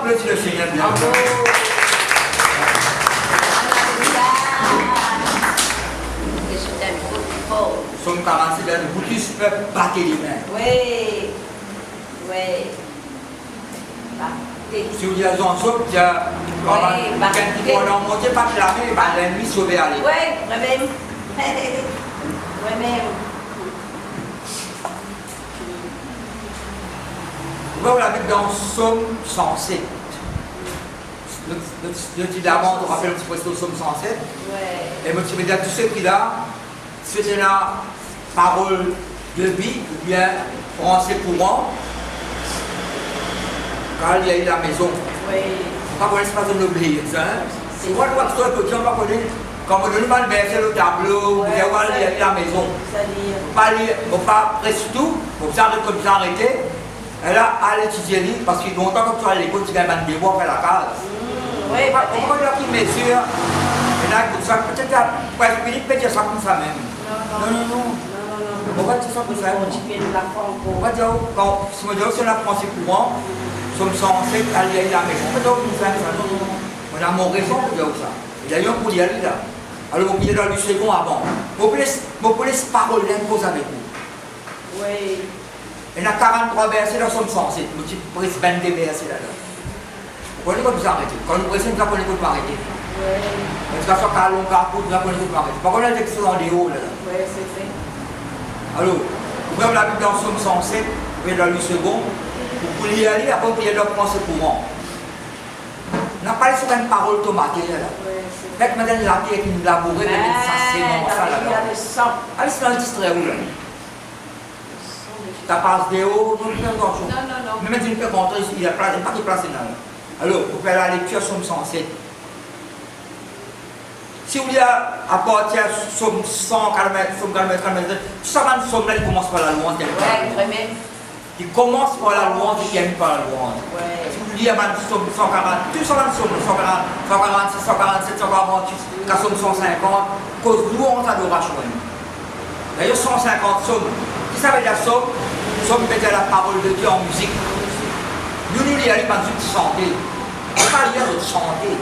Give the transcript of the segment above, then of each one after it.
applaudit le Seigneur bien. Somme 46, vous tous peuvent battre les mains. Oui. Oui. Si vous dites à son somme, il y a quelqu'un qui va en monter, pas clamer, l'ennemi sauver aller. Oui, moi-même. Moi-même. Vous l'avez dans Somme 107. Le titre d'avant, on rappelle un petit peu au Somme 107. Ouais. Et moi, tu me dis à tous ceux qui là, c'était la parole de vie, ou bien français courant, quand il y a eu la maison. Oui. On ne va pas l'oublier. C'est moi, je vois que toi, tu ne vas pas connaître. Quand on donne le verset, le tableau, vous allez voir la maison. On ne va pas presque tout, on s'arrête comme ça, arrêter. Et là, à l'étudier, parce que longtemps, quand tu vas à l'école, tu gagnes des devoirs à la case. Oui, pourquoi il y a qui mesure? Et là, comme ça, peut-être presque minute, peut-être ça comme ça même. Non. On va dire ça comme ça. On va dire, quand si on dit que la français courant, nous sommes censés aller à la maison. On va dire comme ça. Non. On a mon raison pour dire ça. Il y a un pour y aller là. Alors, vous pouvez dans le second avant. Vous pouvez parole l'impose avec vous. Oui. Il y a 43 versets dans Somme 107. Vous pouvez 22 versets là-dedans. Vous pouvez vous arrêter. Quand nous pressons, nous apprenons que vous arrêter. Oui. Parce que ça, nous apprenons que vous arrêter. Par contre, là, c'est en déhaut là. Oui, c'est fait. Alors, vous pouvez la Bible dans Somme 107, vous pouvez dans le second. Vous pouvez y aller, après vous pouvez dans le français courant. On n'a pas sur une parole tomatée là. Faites maintenant la terre qui nous labourait, mais ça c'est non, ça là. Allez, c'est dans le distrait où là. Ça passe des hauts, non, non. Même si on peut montrer, il n'y a pas de place là. Alors, vous faites la lecture Somme 107. Si vous voulez à partir de Somme 140, Somme 40, ça va une somme là, il commence par la louange. Il commence par la louange, il termine par la louange. Si vous voulez à Somme 140, tout ça va une somme, 146, 147, 148, la Somme 150, cause louange adoration. D'ailleurs, 150 sommes. Qui ça veut dire somme? Somme veut dire la parole de Dieu en musique. Nous y allons pas de chanter. On ne pas lire de chanter.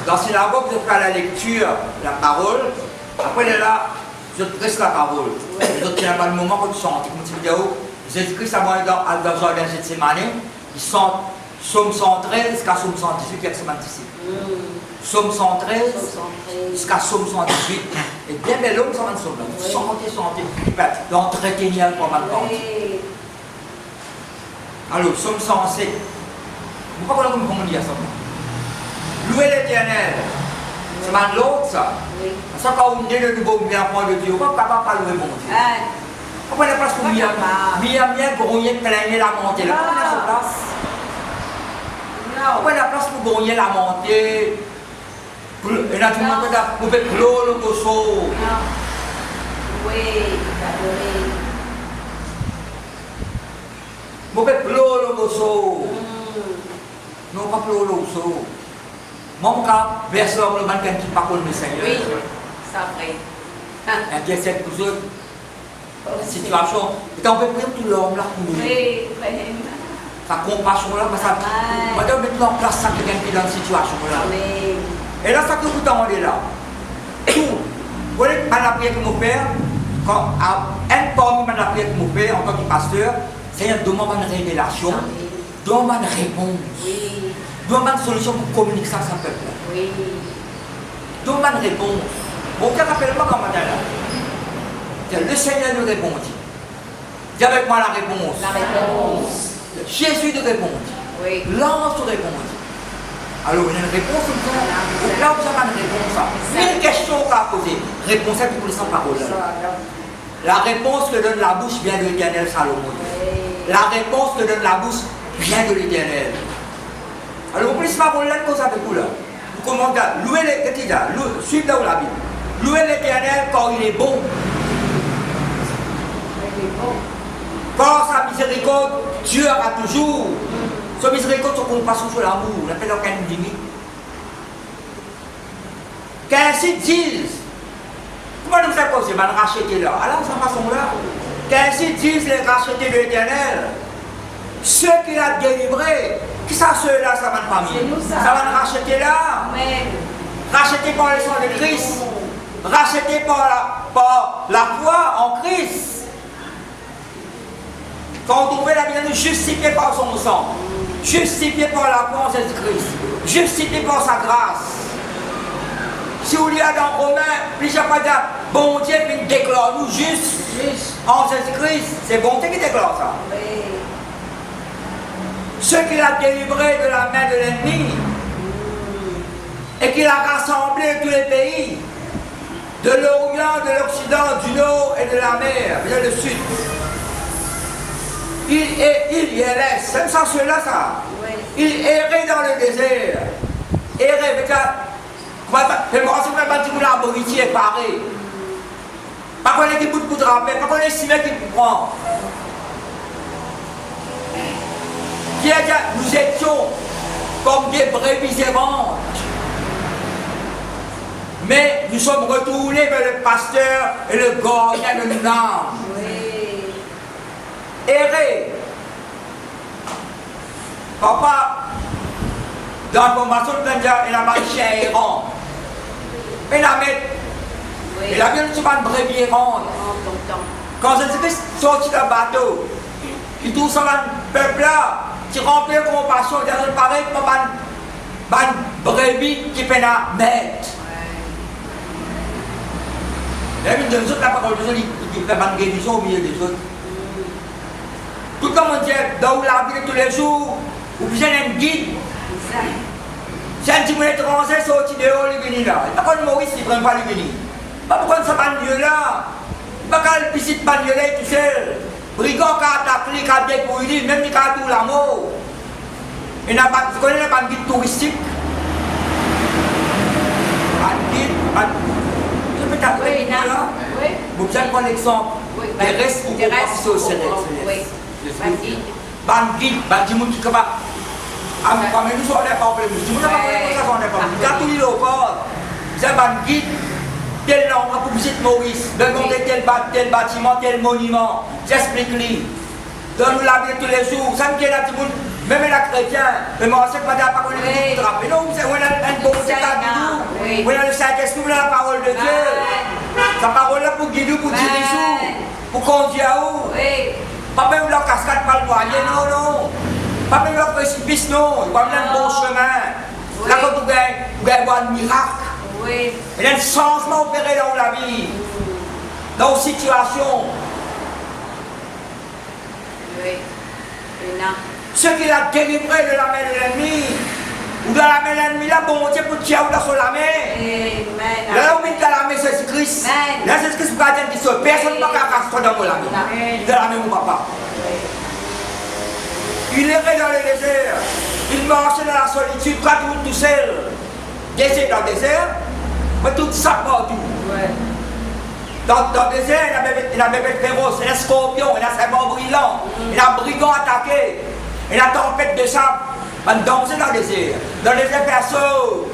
Dans la synagogue, vous faites la lecture, la parole. Après, là, je presse la parole. Je tiens pas le moment pour chanter. Comme cette vidéo, Jésus-Christ a dans le jardin cette semaine. Ils chantent Somme 113 jusqu'à Somme 118, verset 26. Somme 113 jusqu'à Somme 118. Et bien bel homme, ça va somme là. Chantez. D'entretenir pour ma tante. Alors, Somme 107. Vous ne pouvez pas comment dire ça. Louer l'Éternel. C'est mal l'autre ça. Ça, quand on dit le nouveau bien point de Dieu, on ne peut pas louer mon Dieu. On ne peut pas se louer. Bien grouiller, plaigner la montée. Là, on a sa place. On a la place pour grouiller la montée. Et là, tout le monde peut dire, vous pouvez clore le gosso. Oui, adorer. Vous pouvez clore le gosso. Non, pas clore le gosso. Mon cas, verset le mannequin qui parle le Seigneur. Oui, ça vrai. Intercède pour eux. La situation. Et on peut prendre tout l'homme là pour nous. Oui, sa compassion là, ça. Madame, mettre en place ça quelqu'un qui est dans une situation là. Et là, ça que vous demandez là. Tout. Vous voyez, la prière que mon père, quand un parmi la prière que mon père, en tant que pasteur, Seigneur, demande une révélation, demande une réponse. Oui. Demande une solution pour communiquer ça à sa peuple. Oui. Demande une réponse. Mon père appelle-moi comme matin là. Le Seigneur nous répondit. Dis avec moi la réponse. La réponse. Jésus nous répondit. Oui. L'ange nous répondit. Alors, il y a une réponse comme ça. Là, vous avez une réponse. Une question à poser. Réponse à pour les sans-parole. La réponse que donne la bouche vient de l'Éternel Salomon. La réponse que donne la bouche vient de l'Éternel. Alors, vous pouvez se parler là, cause avec vous là. Vous commandez à louer l'Éternel. Suivez là où la Bible. Louez l'Éternel quand il est bon. Quand sa miséricorde durera toujours. Sa miséricorde, son compassion sur l'amour, on appelle aucune limite. Qu'ainsi disent, comment nous fait causer, mal racheté là, alors de cette façon là, qu'ainsi disent les rachetés de l'Éternel, Ceux qui l'ont délivré, qui ça ceux-là, ça va pas mis. Ça va nous racheter là. Amen. Racheté par le sang de Christ. Racheté par la foi en Christ. Quand on trouve la Bible, justifié par son sang. Justifié par la foi en Jésus-Christ. Justifié par sa grâce. Si vous lisez dans Romains, plusieurs fois dire, bon Dieu qui déclare nous juste en Jésus-Christ. C'est bon Dieu qui déclare ça. Oui. Ceux qu'il a délivrés de la main de l'ennemi et qu'il a rassemblé tous les pays, de l'Orient, de l'Occident, du Nord et de la mer, bien le Sud. Il errait, c'est ça ceux-là ça. Oui. Il errait dans le désert. Errait, mais ça, je me renseigne même pas si vous l'aboritie est paré. Pas qu'on ait qui bout de rappel, pas qu'on ait si qui prend. Nous étions comme des brebis errantes. Mais nous sommes retournés vers le pasteur et le gardien de nos âmes. Oui. Errer. Papa, dans la formation de Benja, il a marché chien errant. Mais la mettre, Oui. il a bien une brebis errante. Quand Jésus-Christ sortit d'un bateau, il trouve ça dans le peuple là, qui remplit de compassion, il dit pareil comme une brebis qui fait la mettre. Et puis, les autres, la parole de Dieu, il fait une guérison au milieu des autres. Tout comme on dit, dans la vie de tous les jours, vous besoin d'un guide. Si un petit peu étranger sorti dehors, il vient là. Il n'y a pas de Maurice, il ne prend pas le venir. Pas pourquoi ça va mieux là. Pas qu'à le piscine pas mieux là tout seul. Brigand qui a attaqué, qui a dépouillé, même qui a tout l'amour. Tu connais pas un guide touristique? Un guide, je peux t'appeler là. Vous avez un exemple. Des restes pour passer au Sénat. Un guide, un guide qui est capable. Quand nous sommes pas problème, nous sommes pas problème. Quand tout est au corps, c'est un guide. Tel nombre pour visiter Maurice, de monter tel bâtiment, tel monument. J'explique-lui. Donne-nous la vie tous les jours. Ça me dit là, même les chrétiens, mais moi, c'est pas de la parole de Dieu. Mais non, on a un bon état de nous. On a le Saint-Esprit, on a la parole de Dieu. Sa parole là pour guider, pour diriger, pour conduire à où. Pas même leur cascade par le noyer, non, non. Pas même leur précipice, non. Il va mener un bon chemin. Là, quand vous allez voir un miracle. Oui. Il y a un changement opéré dans la vie, dans une situation. Oui. Ce qu'il a délivré de la main de l'ennemi, ou de la main de l'ennemi, là, bon Dieu, pour tirer dans la main. Amen. Là, on met dans la main Jésus-Christ. Là, Jésus-Christ, vous gardez qui soit. Personne ne va casser dans la main. Dans la main, mon papa. Il errait dans le désert. Il marchait dans la solitude, pratiquement tout seul. Désert dans le désert. Mais tout ça partout. Ouais. Dans le désert, il y a bébé féroce, il y a scorpion, il y a serpent brillant, il y a brigand attaqué, il y a tempête de sable. On danse dans le désert. Dans le désert, perso,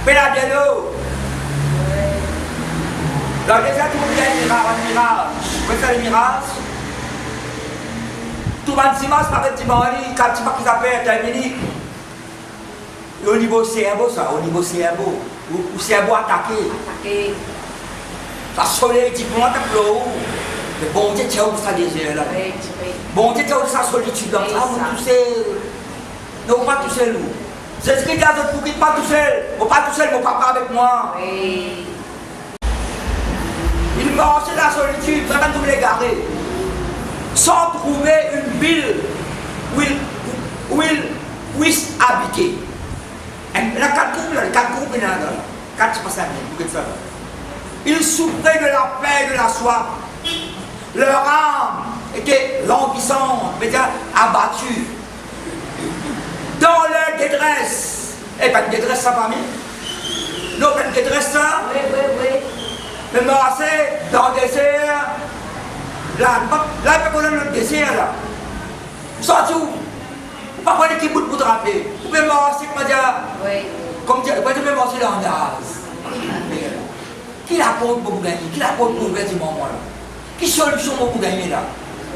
pédale de l'eau. Dans le désert, tout le monde a un mirage. Vous voyez ça, le mirage? Tout le monde s'image par un petit mari, quand tu vois qu'ils appellent, tu as fini. Au niveau cerveau, ça, au niveau cerveau. Ou cerveau attaqué. Ça soleil dit pour moi, t'as pleuré. Mais bon Dieu, tu as où ça désert là? Bon Dieu, tu as où ça solitude là? Ah, vous tout seul. Non, pas tout seul. C'est ce qu'il y a d'autres pour qui pas tout seul. Pas tout seul, mon papa avec moi. Oui. Il marchait dans la solitude, vraiment tout l'égaré. Sans trouver une ville où il puisse habiter. Il y a 4 groupes là, 4 groupes là. 4 passages, vous faites ça. Ils souffraient de la faim et de la soif. Leur âme était languissante, c'est-à-dire abattue. Dans leur détresse. Et pas de détresse, ça, famille? Non, pas de détresse, ça? Oui. Mais marcher dans le désert. Là, il peut connaître le désert, là. Sorti où? Pas prendre l'équipe pour te rappeler. Vous pouvez marcher, comme dire. Oui. Comme dire, vous pouvez marcher dans le gaz. Qui l'apporte pour vous gagner? Qui l'apporte pour vous gagner du moment là? Qui solution pour vous gagner là?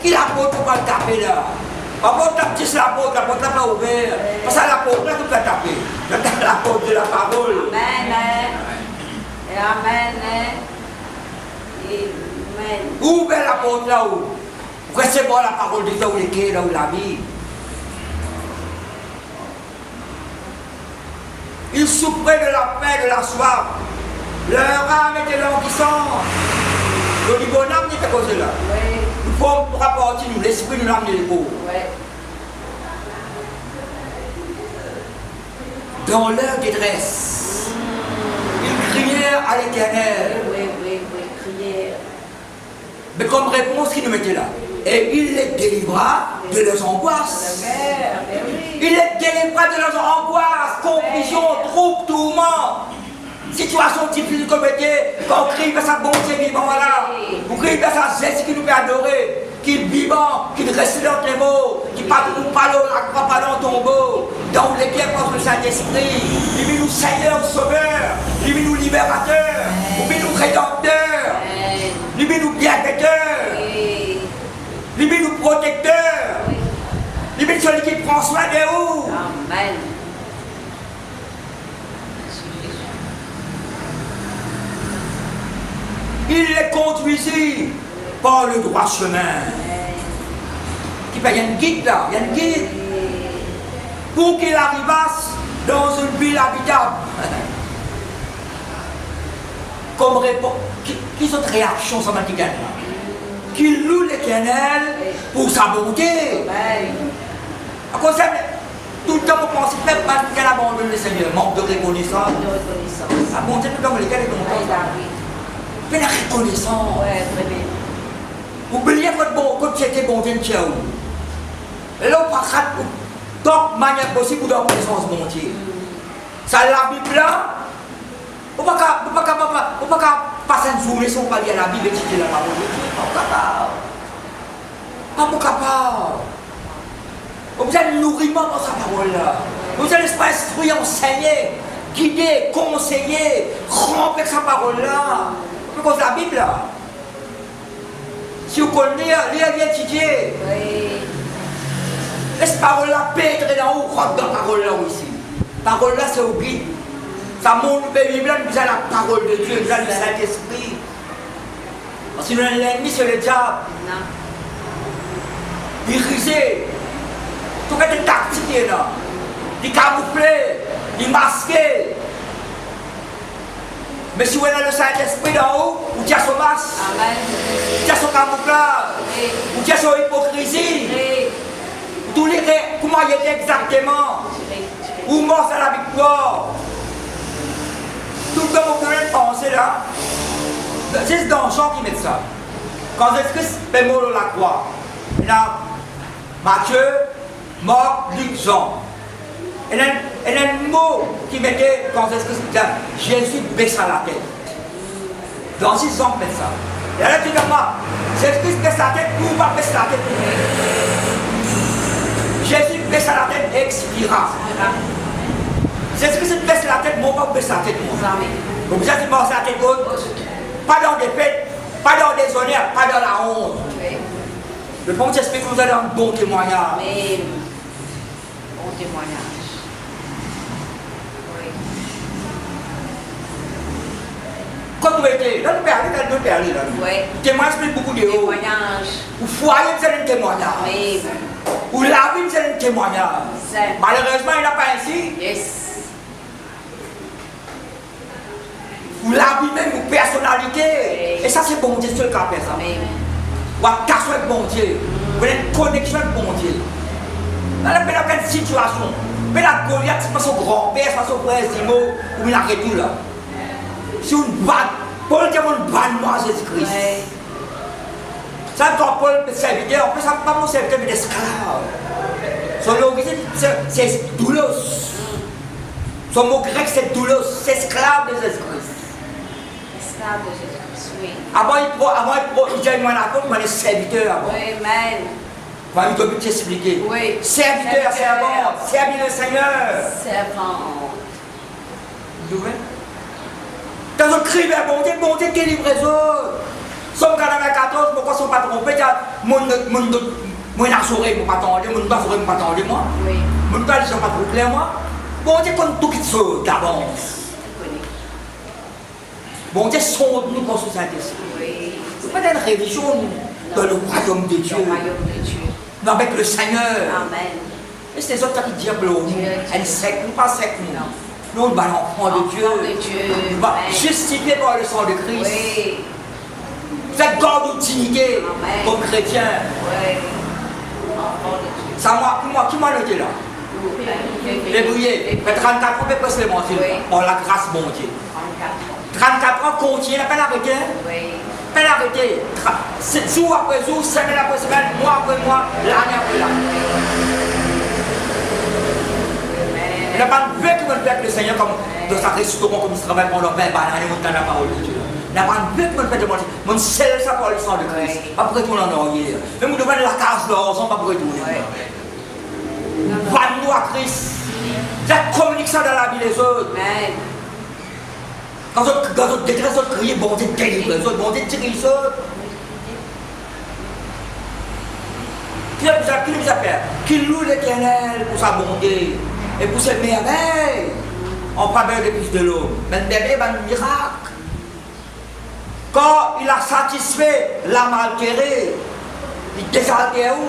Qui l'apporte pour pas le taper là? Apôtre, l'apôtre n'a pas ouvert. Parce que l'apôtre, là, tout va taper. L'apôtre de la parole. Amen. Amen. Amen. Ouvre l'apôtre là où. Recevoir la parole de Dieu où les là où la vie. Ils souffraient de la faim, de la soif. Leur âme était languissante. Le bonhomme n'était pas là. Oui. Nous pouvons rapporter nous, l'esprit nous l'âme de l'épaule. Oui. Dans leur détresse, ils crièrent à l'Éternel. Oui, crier. Mais comme réponse qu'ils nous mettaient là. Et il les délivra de leurs angoisses. Il les délivra de leurs angoisses, confusion, trouble, tourment. Situation difficile comme était, quand on crie vers sa bonté vivant là. On crie vers sa geste qui nous fait adorer, qui est vivant, qui reste dans tes mots, qui nous parle à croix pas dans ton tombeau, dans lesquels pense le Saint-Esprit. Il vit nous Seigneur, Sauveur, il vit nous Libérateur, il vit nous Rédempteur, il vit nous Bienfaiteur, il vit nous Protecteur, il vit celui qui prend soin de nous. Amen. Il les conduisit par le droit chemin. Il y a une guide là, il y a une guide. Pour qu'il arrivasse dans une ville habitable. Comme réponse, qui sont réactions sur ma tigane là? Qu'il loue l'Éternel pour sa bonté. À cause de tout le temps, on pense même pas qu'elle abandonne le Seigneur, manque de reconnaissance. La bonté, tout le temps, lesquels est content. Mais la reconnaissance. Ouais, très bien. Oubliez votre bon, quand c'était bon Dieu, et là, on part donc, manière possible, pour donner connaissance bon Dieu. Ça, la Bible là, on ne peut pas passer une journée sans pas lire la Bible et étudier la parole de Dieu. Pas capable. On besoin de nourriment dans sa parole là. On besoin d'esprit instruire, enseigner, guider, conseiller, remplir sa parole là. On peut la Bible là. Si vous connaissez, lire, étudier. Oui. Laisse parole là pétrer dans haut, rentre dans la parole là aussi. Parole là c'est au guide. Ça montre le Bible là, nous avons la parole de Dieu, nous avons le Saint-Esprit. Parce que l'ennemi c'est le diable. Non. Il risait. Tout est tactique là. Il camouflé, il masqué. Mais si vous avez le Saint-Esprit d'en haut, vous avez son masque, vous avez son camouflage, vous avez son hypocrisie. Vous lirez comment il était exactement. Où mort c'est la victoire. Tout comme vous pouvez penser là. C'est dans le chant qui met ça. Quand Jésus-Christ fait mort la croix, il y a Matthieu, Marc, Luc, Jean. Il y a un mot qui mettait quand Jésus baissa la tête. Dans 6 ans, met ça. Et là, tu dis moi, Jésus baisse la tête ou pas baisse la tête? Jésus baissa la tête et expira. Jésus baisse la tête, moi pas baisse la tête. Donc Jésus baisse la tête haute. Pas dans des fêtes, pas dans des honneurs, pas dans la honte. Le bon Esprit vous a donné un bon témoignage. Bon témoignage. Quand vous étiez, là, nous perdons là. Oui. Témoignage explique beaucoup de choses. Témoignage. Ou foyer, c'est un témoignage. Oui. Ou la vie, c'est un témoignage. Malheureusement, il n'a pas ainsi. Yes. Ou la vie même, ou personnalité. Oui. Et ça, c'est bon Dieu, seul qui a fait ça. Oui. Ou à casser avec bon Dieu. Vous avez une connexion avec bon Dieu. Dans la pleine situation. Mais la Goliath, c'est pas son grand-père, c'est pas son frère Zimo, ou il a tout là. C'est une vanne. Paul dit une vanne à Jésus-Christ. Oui. Ça, quand Paul est serviteur, en plus, ça n'est pas mon serviteur, mais d'esclave. Son origine, c'est doulos. Son mot grec, c'est doulos. C'est esclave de Jésus-Christ. Esclave de Jésus-Christ, oui. Avant, il dit à moi, il est serviteur avant. Oui, amen. Il doit t'expliquer. Oui. Serviteur, servant, servir le Seigneur. Servant. Vous voyez? Quand on crie vers bon Dieu délivre les autres. Somme 94, pourquoi ils ne sont pas trompés? Moi, je ne pas attendre, je ne pas attendre, moi. Oui. Je ne pas pas trop clair, moi. Bon Dieu, comme tout qui saute d'avance. Bon Dieu, sonde nous pour ce Saint-Esprit. Oui. Ce n'est pas une religion dans le royaume de Dieu. Le royaume de Dieu. Mais avec le Seigneur. Amen. Et c'est les autres qui disent, elle sec, nous pas sec, nous. Nous, nous, l'enfant de Dieu. Nous, justifié par le sang de Christ. Oui. Vous êtes garde dignité comme chrétien. Oui. Enfant de Dieu. Ça, moi, qui m'a noté là? Les brouillés. Mais 34 ans, peut pas se les mentir. Par la grâce, mon Dieu. 34 ans, continue, n'a pas arrêté. Oui. Pas arrêté. Jour après jour, semaine après semaine, mois après mois, l'année après l'année. Il n'y a pas de qui veut faire le Seigneur comme de sa restaurant, comme il se travaille pendant 20 années, on entend la parole de Dieu. Il n'y a pas de qui veut faire de moi. Mon scelle ça par le sang de Christ. Après tout, on en a hier. Mais vous devez la case d'or, on va pas retourner. Va-nous à Christ. Je communique ça dans la vie des autres. Quand on détresse, on crie, bon Dieu, délivre les autres, bon Dieu, tire les autres. Qui nous appelle? Qui loue l'Éternel pour sa bonté et pour ses merveilles en faveur des fils de l'homme. Mais le bébé va un miracle. Quand il a satisfait l'âme altérée, il désaltère où?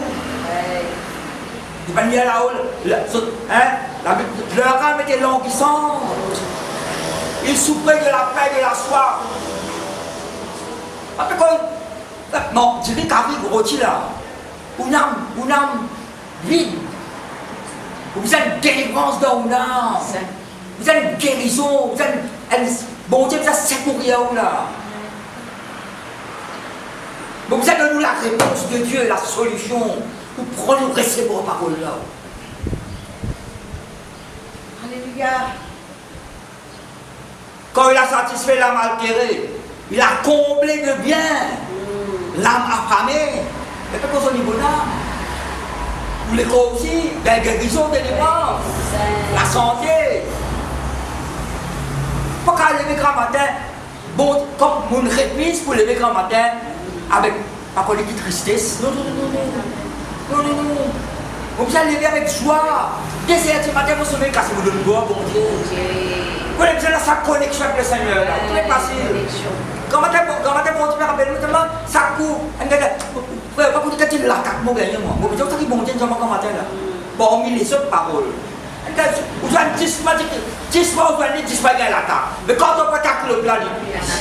Il va venir là-haut, leur âme était languissante. Il souffrait de la faim et de la soif. Non, je dis qu'à vivre aussi là. Une âme vide. Vous avez une délivrance dans une âme. Vous avez une guérison. Vous avez bon Dieu, vous avez secourir là. Bon, vous avez nous la réponse de Dieu, la solution. Vous prenez, vous recevez vos paroles là. Alléluia. Quand il a satisfait l'âme altérée, il a comblé de bien l'âme affamée. Mais pas qu'au niveau d'âme. Vous les croyez aussi, la guérison des dépenses, la santé. Pas qu'à lever grand matin, bon, comme mon réplique pour lever grand matin, avec pas de tristesse. Non. Vous allez lever avec joie. Dès ce matin, vous savez qu'à ce vous donne gloire, bon Dieu. Vous avez besoin de sa connexion avec le Seigneur. Tout est facile. Quand vous avez bon Dieu, rappelez-vous, ça court. Pas pour dire que l'attaque, moi, gagné, moi. Vous avez dit que bon Dieu, comme matin, là. Bon, on met les autres paroles. Vous avez 10 fois, vous avez 10 fois gagné l'attaque. Mais quand on attaque le plan,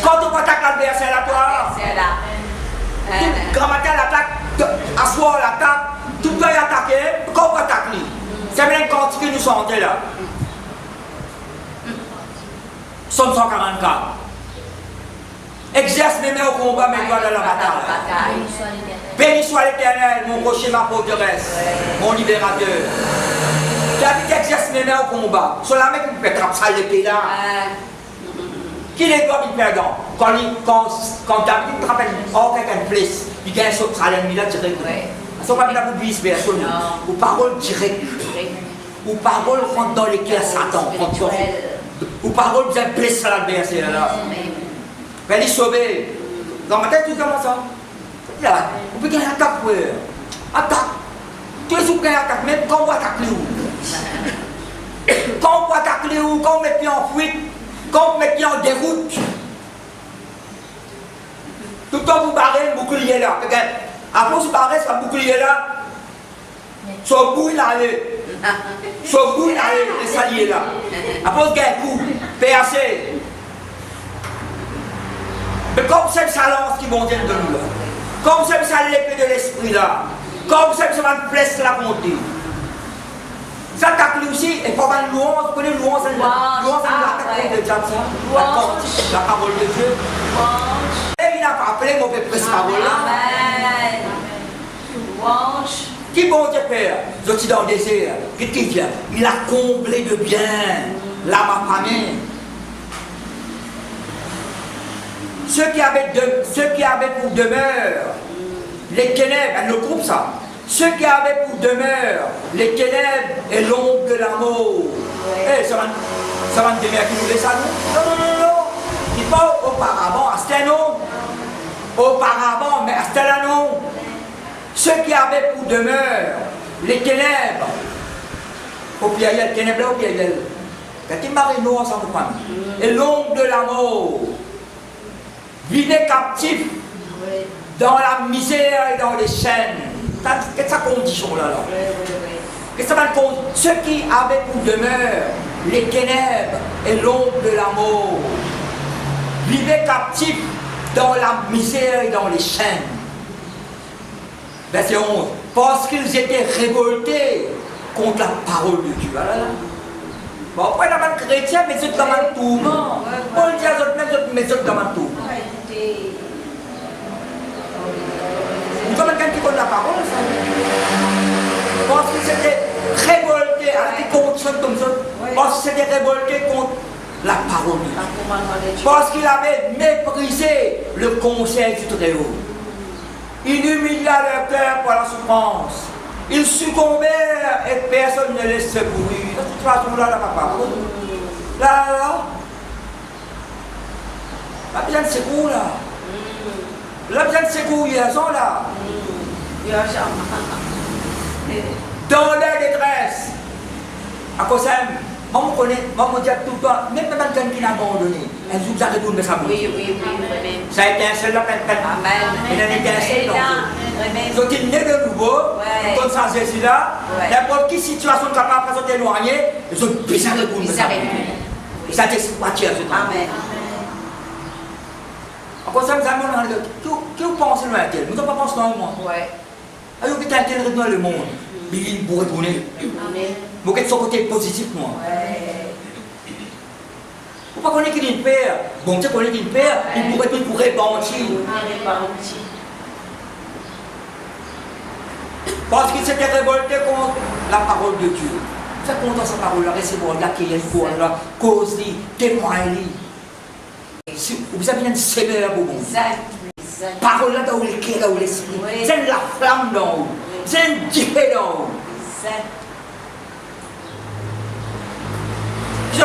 quand on attaque l'adversaire, là, toi. Quand matin, l'attaque, à soir, l'attaque, tout doit y attaquer. Quand on attaque, c'est bien quand nous sommes là. Somme 144. Exerce mes mains au combat, mes doigts dans la bataille. Béni soit l'Éternel, mon rocher, ma forteresse, mon libérateur. David exerce mes mains au combat. Sur la main qui me fait trapper l'épée là. Qui les doit me perdre? Quand David me rappelle, oh, quelqu'un de blesse, il gagne sur le l'ennemi là direct. Ce n'est pas bien pour vice versa. Ou parole directe. Ou parole rentre dans les cœurs Satan. Ou parole vous êtes blessé à l'adversaire là. Mais les sauver. Dans ma tête, tu commences ça. Là, vous pouvez gagner attaque, frère. Attaque. Tu es sous gagner attaque, même quand on attaque les où. Quand on attaque les où, quand on met pied en fuite, quand on met pied en déroute. Tout le temps vous barrez le bouclier là. Après vous barrez ce bouclier là. Son bout il a allé. Son bout il a allé, les saliers là. Après vous gagnez un coup, PAC. Mais comme c'est ça lance qui vont dire de nous là. Comme c'est ça l'épée de l'esprit là. Comme c'est ça va blesse la bonté. Ça attaque lui aussi, et pas mal louange, vous connaissez louange, c'est l'attaque de diable ça. La parole de Dieu. Et il n'a pas appelé mon père presse parole là. Louange. Qui bon Dieu Père? Je suis dans le désert. Qu'est-ce qu'il vient? Il a comblé de bien l'âme affamée. Ceux qui avaient pour demeure les ténèbres, elle le groupe ça. Ceux qui avaient pour demeure les ténèbres et l'ombre de la mort. Eh, ça va nous demeurer qui voulait ça, non? Non. Il pas auparavant, c'était non. Auparavant, mais c'était là non. ceux qui avaient pour demeure les ténèbres, au pluriel, ténèbres au pluriel, quand il m'a noir sans comprendre, et l'ombre de la mort, vivaient captifs dans la misère et dans les chaînes. Qu'est-ce que ça condition là? Qu'est-ce que ça compte? Ceux qui avaient pour demeure les ténèbres et l'ombre de la mort, vivaient captifs dans la misère et dans les chaînes. Verset 11. Parce qu'ils étaient révoltés contre la parole de Dieu. Bon, après, la manne chrétienne, mais c'est dans un tourment. Paul dit à d'autres, mais c'est dans un tourment. Vous savez quelqu'un qui connaît la parole, ça? Parce qu'ils étaient révoltés, comme ça. Parce qu'ils s'étaient révoltés contre la parole de Dieu. Parce qu'ils avaient méprisé le conseil du Très-Haut. Ils humilia leur cœur par la souffrance. Ils succombèrent et personne ne les secourut. Dans cette situation-là, là, papa. Là. Là, besoin de secours, là. Là, besoin de secours, il y a ça, là. Dans leur détresse. À cause de ça, on connaît, on dit tout le temps, même quelqu'un qui n'a abandonné, elle nous a retourné sa bouche. Oui. Ça a été un seul là, il a été un seul donc il naît de nouveau, comme ça, c'est là, n'importe quelle situation capable de s'éloigner, ils ont besoin de retourner sa bouche. Ça a été ce temps. Amen. À cause de ça, nous avons qui vous pensez loin d'elle? Nous n'avons pas pensé dans le monde. Alors, il y a quelqu'un dans le monde, il pour retourner. Vous êtes sur le côté positif, moi. Vous ne connaissez pas qu'il y a une père. Bon, tu connais qu'il y a une père, il pourrait tout pour répandre. Parce qu'il s'était révolté contre la parole de Dieu. Faites contre sa parole, recevoir, l'accueillir, la cause, témoigner. Vous avez une sévère pour vous. Parole là dans le cœur, dans l'esprit. C'est la flamme dans vous. C'est un Dieu dans vous. Je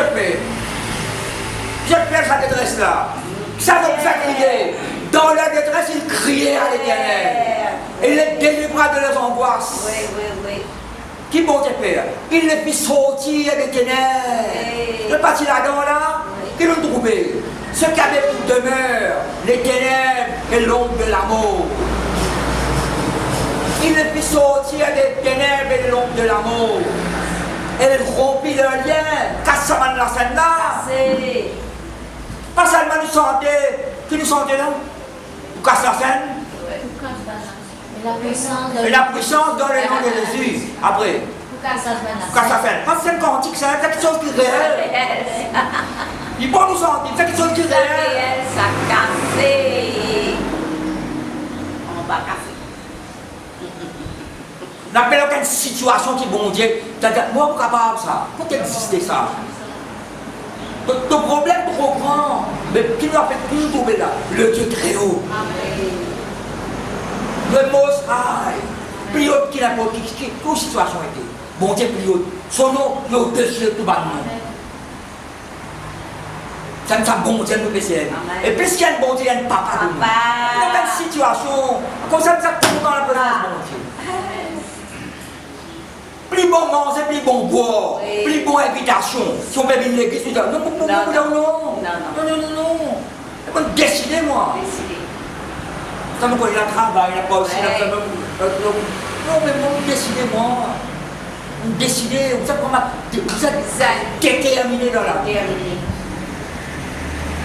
perds sa détresse là. Ça criait. Dans leur détresse, ils criaient à l'Éternel. Et il les délivra de leurs angoisses. Qui bon te père? Il les fit sortir des ténèbres. Le parti là-dedans là, qu'ils ont trouvé. Ceux qui avaient pour demeure les ténèbres et l'ombre de la mort. Il les fit sortir des ténèbres et de l'ombre de la mort. Elle rompit leur lien, Kassaman la scène là. Pas seulement nous santé, qui nous santé là, ou casse la scène. Et la puissance dans le nom de Jésus. Après, casse la scène. Pas c'est un cantique, c'est quelque chose qui est réel. Il peut nous sentir, c'est quelque chose qui est réel. Ça cassé. On va casser. N'appelle aucune situation qui est bon Dieu. Moi, je suis capable de ça. Pour exister ça. Ton problème est trop grand. Mais qui nous a fait tout trouver là? Le Dieu très haut. Le Most High. Plus haut qu'il n'importe qui. Quelle situation était? Bon Dieu plus haut. Son nom, il est au-dessus de tout le monde. Ça me semble bon Dieu nous PCN. Et puisqu'il y a un bon Dieu, il y a un papa de nous. Dans quelle situation? Comme ça, nous sommes dans la présence de bon Dieu. Plus bon manger, plus bon boire, plus bon invitation. Si on peut venir l'église, tu dis non. On décider, moi. Ça me connaît le travail, il n'a pas aussi. Non, mais moi, décider, moi. Décider, vous savez comment. Vous êtes déterminé dans la vie.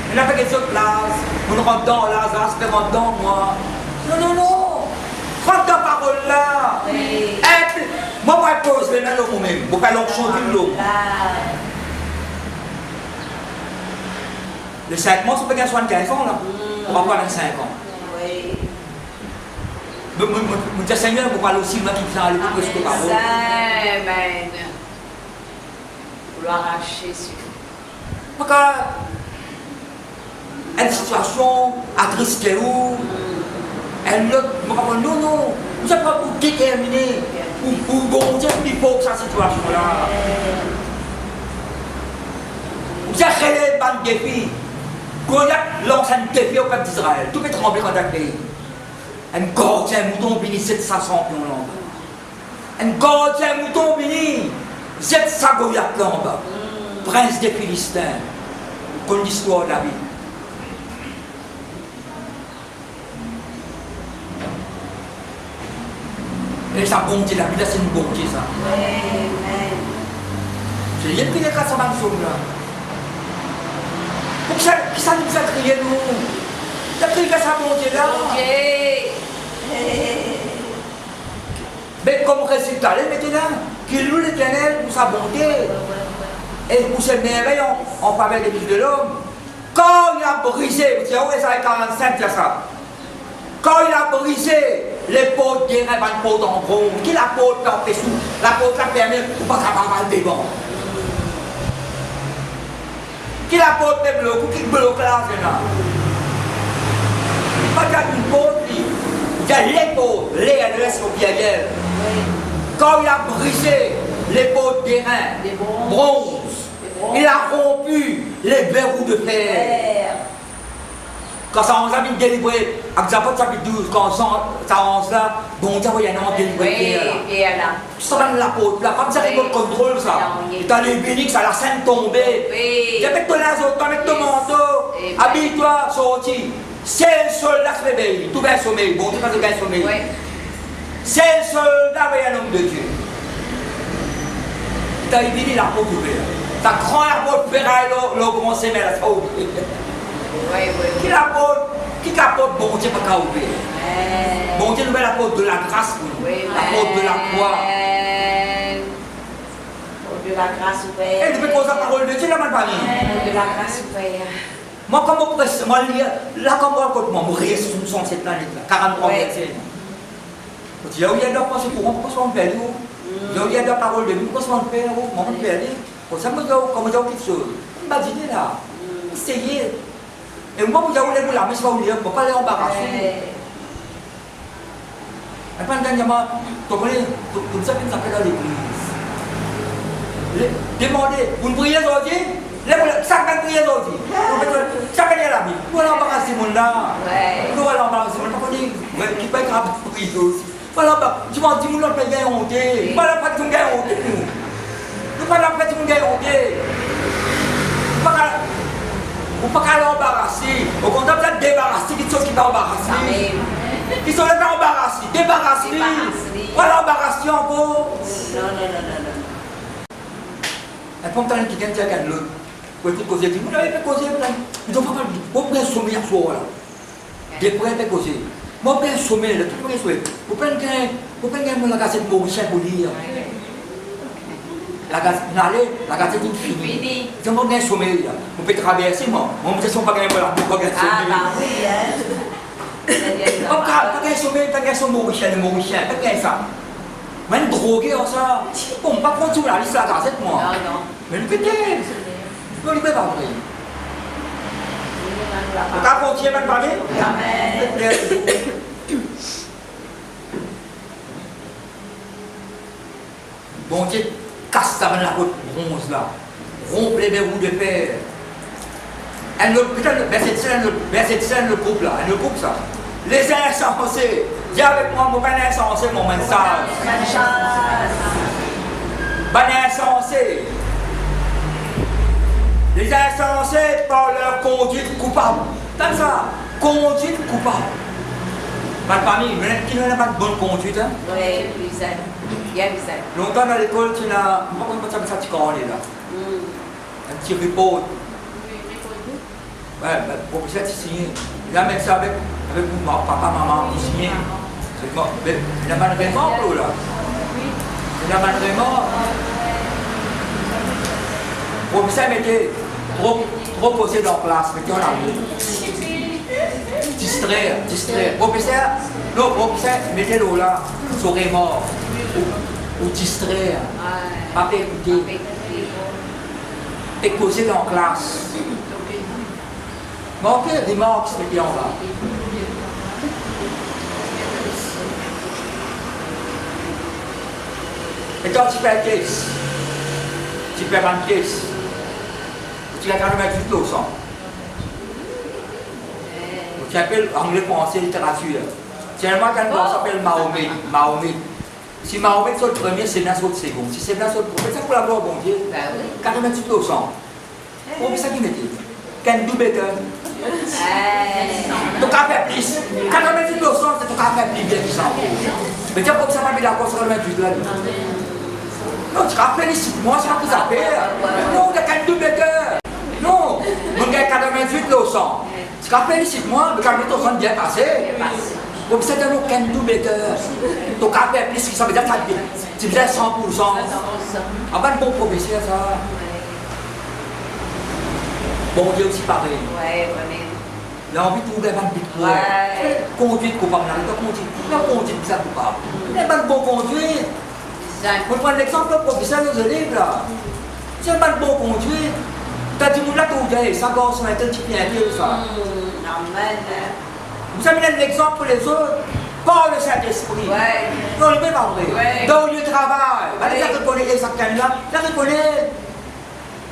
Il n'a pas quelque chose de place. On rentre dans là, ça se rentre dans moi. Non. Prends ta parole là. Moi, je pose les mains là moi-même. Je ne vais pas l'onction de l'eau. Le 5 mois, c'est pas 75 ans là. On va pas 25 ans. Je dis Seigneur, vous parlez aussi, moi qui viens à l'époque, je peux pas. Amen. Gloire à Jésus. Parce une situation attristée ou elle non, vous n'êtes pas pour déterminer ou bon Dieu plus fort que sa situation là. Vous êtes créé un défi. Goliath lance un défi au peuple d'Israël. Tout peut trembler quand il pays. Un gardien mouton béni, c'est sa champion là. Un gardien mouton béni, c'est sa Goliath là en bas. Prince des Philistins, comme l'histoire de la vie. Et sa bonté, la vie, c'est une bonté ça. Amen. Je l'ai pris les 400 là. Pour que ça nous a crié nous. Il a pris sa bonté là. Mais comme résultat, les maintenant, qu'il loue l'Éternel pour sa bonté et pour ses merveilles en faveur des fils de l'homme. Quand il a brisé, c'est où ça 45, c'est ça. Quand il a brisé les potes des rêves, une pote en gros, qui la pote en dessous, la pote la permet pour pas qu'elle va devant. Qui la pote même le coup, qui bloque là, c'est là. Pas qu'il y a une pote, il y a les potes, les adresses au pied d'elle. Quand il a brisé les potes des reins, bronze, il a rompu les verrous de fer. Quand ça en a mis délivré, à Zapot chapitre 12, quand ça en là, bon Dieu, il y a un délivré. Ça va l'apôtre, la femme, ça fait le contrôle, ça. Et dans les bénis, ça la scène tombée. Tu mets ton lazo, tu mets ton manteau, habille-toi, sorti. C'est le soldat qui se réveille, tout bien sommeil, bon Dieu, pas de bien sommeil. C'est le soldat, il y a un homme de Dieu. Tu as béni l'apôtre ouvert. Ta grande apôtre verra le grand sémé à la saute. Qui l'apôtre bon Dieu pas ouvert. Bon Dieu nous met l'apôtre de la grâce, l'apôtre de la croix. De la grâce ouverte. Et nous faisons la parole de Dieu, la malpanie. De la grâce ouverte. Moi, comme je presse, moi, là, comme moi, je reste sur cette planète-là, 43 versets. Je dis, il y a de penser pour moi, pourquoi on perd? Il y a de la parole de Dieu, pourquoi on perd? Moi, on perd. Pour ça, comme je dis quelque chose, imaginez là, essayez. Et moi, vous avez la mais je vais vous dire, je ne peux pas les embarrasser. Et puis, dernièrement, vous comprenez, comme ça, ça fait dans l'église. Demandez, vous ne priez aujourd'hui? Chacun prie aujourd'hui. Chacun est la Bible. Vous allez embarrasser ce monde-là. Vous allez embarrasser ce monde-là. Qui peut être grave pour prier aussi. Voilà, tu m'as dit, nous n'avons pas gagné honte. Voilà, pas de nous gagner honte. Nous n'avons pas de nous gagner honte. Vous ne pouvez pas l'embarrasser. Au contraire, vous êtes débarrassé des choses qui t'ont embarrassé. Qui sont les pas embarrassés. Débarrassés. Voilà, embarrassé encore. Non. Et pour que quelqu'un tient qu'à l'autre, vous pouvez causer, vous n'avez pas causé, vous n'avez pas parlé, vous pouvez sommer à soi là. Des points de causer. Moi, je peux sommer là, tout le monde est souhait. Vous pouvez gagner la gazette pour lire. La gazette est finie. Je ne peux pas sommer là. Vous pouvez traverser, moi. Moi, je ne peux pas gagner la boue, pas gagner sommer. Pas gagner sommer, Mauricien, pas gagner ça. Même drogué, ça. Bon, pas prendre tout la liste de la gazette, moi. Non. Mais le pété, je peux lui préparer. Vous avez continué à me parler? Bon Dieu, casse ça la route bronze là. Rompe les verrous de fer. Peut-être verset 5, le couple là. Elle le coupe ça. Les insensés. Dis avec moi, mon ben insensé, mon message. Ben insensé. Les insensés par leur conduite coupable. Comme ça, conduite coupable. Ma famille, qui n'a pas de bonne conduite. Hein? Oui, bizarre. Il y a bizarre. Longtemps dans l'école, tu n'as pas ça, tu connais là. Un petit report. Ouais, pour ça, tu signes. Il a même ça avec papa, maman, tu signes. Il n'a pas de vraiment, là. Il n'a pas de vraiment. Pour ça, mettez trop posé dans la classe, mettez en arrière. Distraire. Professeur, mettez-le là, saurait mort. Ou distraire. Pas écouter. Et poser dans la classe. Manquez des remarques, mettez en bas. Et quand tu fais un caisse, tu fais une pièce, tu vas quand même mettre du sang. Tu appelles anglais, français, littérature. C'est moi quand on s'appelle Mahomet. Mahomet. Si Mahomet soit le premier, c'est bien soit le second. Si c'est bien soit le premier, ça pour l'avoir bon Dieu. 88%. On fait ça qui mettait. Can do better. Donc à faire plus. 88%, c'est donc à faire plus bien que ça. Mais tiens, comme ça, on va mettre d'accord sur 88 là. Non, tu vas félicite-moi, c'est pas que ça fait. Non, tu can do better. Non, on gagne 88%. Tu vas félicite-moi, mais 88% bien passé. Donc c'est un autre can do better. Donc à faire plus, ça veut dire que tu faisais 100%. Ah ben, bon professeur, ça. Bon Dieu aussi pareil. Ouais, vraiment. Il a envie de trouver un petit peu. Ouais. Conduite coupable, il a conduite ça coupable. Il n'est pas de bon conduite. On prend l'exemple de professeur de livre là. C'est pas de bon conduite. Tu as dit, là, tu as dit, ça gosse, on a été un petit peu ça. Amen. Vous avez un exemple pour les autres. Par le Saint-Esprit. Ouais. Non, il n'est pas vrai. Dans le lieu de travail. Allez, là, reconnaître ça là. Là, reconnaître.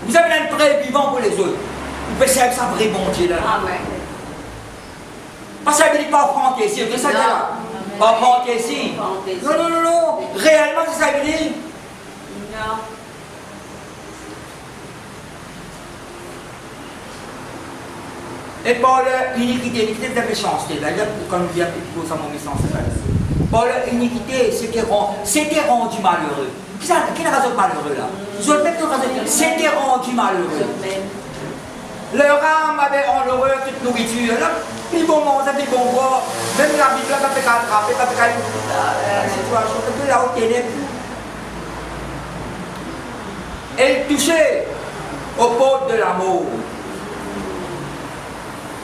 Vous avez un prêt vivant pour les autres. Vous pouvez servir ça vrai bon Dieu là. Amen. Parce que ça ne veut pas en fantaisie, c'est ça là. Pas en fantaisie. Non, non, non, non. Réellement, c'est ça que veut dire. Non. Et par l'iniquité, vous avez chancé. Là, quand nous disons plutôt ça, mon message, par l'iniquité, c'était rendu malheureux. Qui est la raison de malheureux là? Je le mets de raison. C'était rendu malheureux. Leur âme avait en horreur toute nourriture. Là, ils vont manger, ils vont boire. Même la Bible, ça fait qu'attraper, ça fait qu'à situation, un peu là au ténèbres. Elle touchait aux portes de l'amour.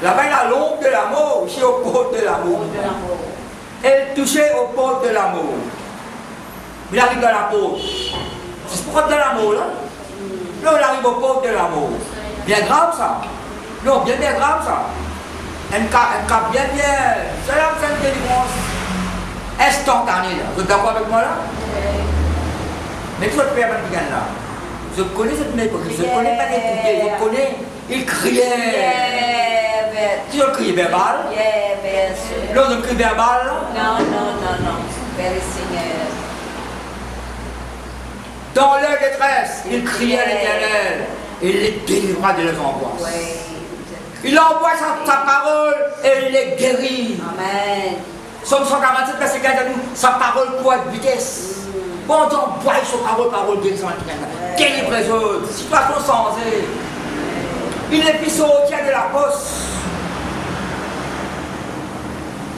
Là-bas, il y a l'ombre de l'amour, ici aux portes de l'amour. Elle touchait aux portes de l'amour. Il arrive dans la porte. C'est pour de l'amour, là. Là, il arrive aux portes de l'amour. Bien grave, ça. Non, bien grave, ça. Un cas bien. C'est là que c'est une délivrance instantanée, là. Vous êtes d'accord avec moi, là? Mais tu vas le faire, là. Je connais cette méthode. Je ne connais pas d'écouter. Je connais. Il criait. Tu as crié verbal? L'autre crie verbal? Non. Very Seigneur. Dans leur détresse, il criait à l'Éternel et il les délivra de leurs angoisses. Il envoie sa parole et il les guérit. Amen. Somme 147, verset 15 à nous, sa parole court à vitesse. Bon, on envoie sa parole guérissant l'Éternel. Délivre les autres. Situation changée. Il les fit sortir de la fosse.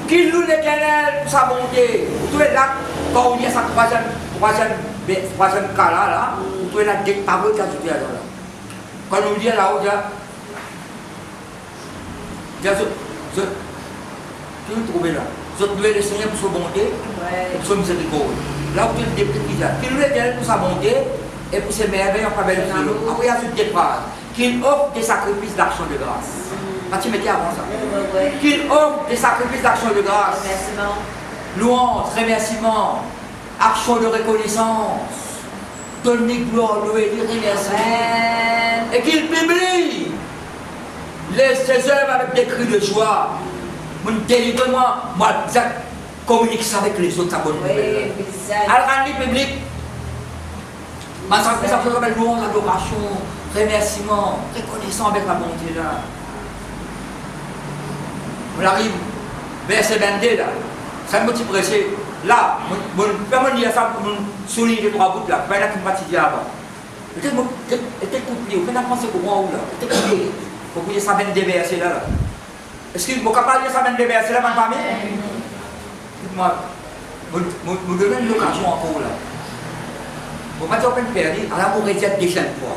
Qu'il loue l'Éternel pour sa bonté. Vous trouvez là, quand on lit sa troisième cas là, vous trouvez là des paroles qui ajoutées là. Quand on lit là-haut, vous trouvez là. Vous trouvez le Seigneur pour sa bonté et pour sa miséricorde. Là, vous trouvez des petits là. Qu'il loue l'Éternel pour sa bonté et pour ses merveilles en faveur de Dieu. Après, il y a cette des phrases. Qu'il offre des sacrifices d'action de grâce. Tu mettais avant ça. Qu'il offre des sacrifices d'action de grâce. Louange, remerciement, action de reconnaissance. Donner gloire, louer, dire remerciement. Et qu'il publie ses œuvres avec des cris de joie. Délivre-moi, moi, communique ça avec les autres, ça bonne nouvelle. Alors, rendre public. Ma sacrifice d'action de louange, adoration, remerciement, reconnaissance avec la bonté là. On arrive, verset 22 là, c'est un petit pressé. Là, je vais dire ça pour souligner les trois bouts là, je vais aller à dire avant. Peut-être coupé, vous pouvez penser pour moi ou là, peut-être coupé. Vous pouvez ça 22 versets là. Est-ce que vous êtes capable de dire ça 22 versets là, ma famille? Dites-moi, vous donnez une occasion encore là. Vous ne pouvez pas perdre, alors vous retirez des fois.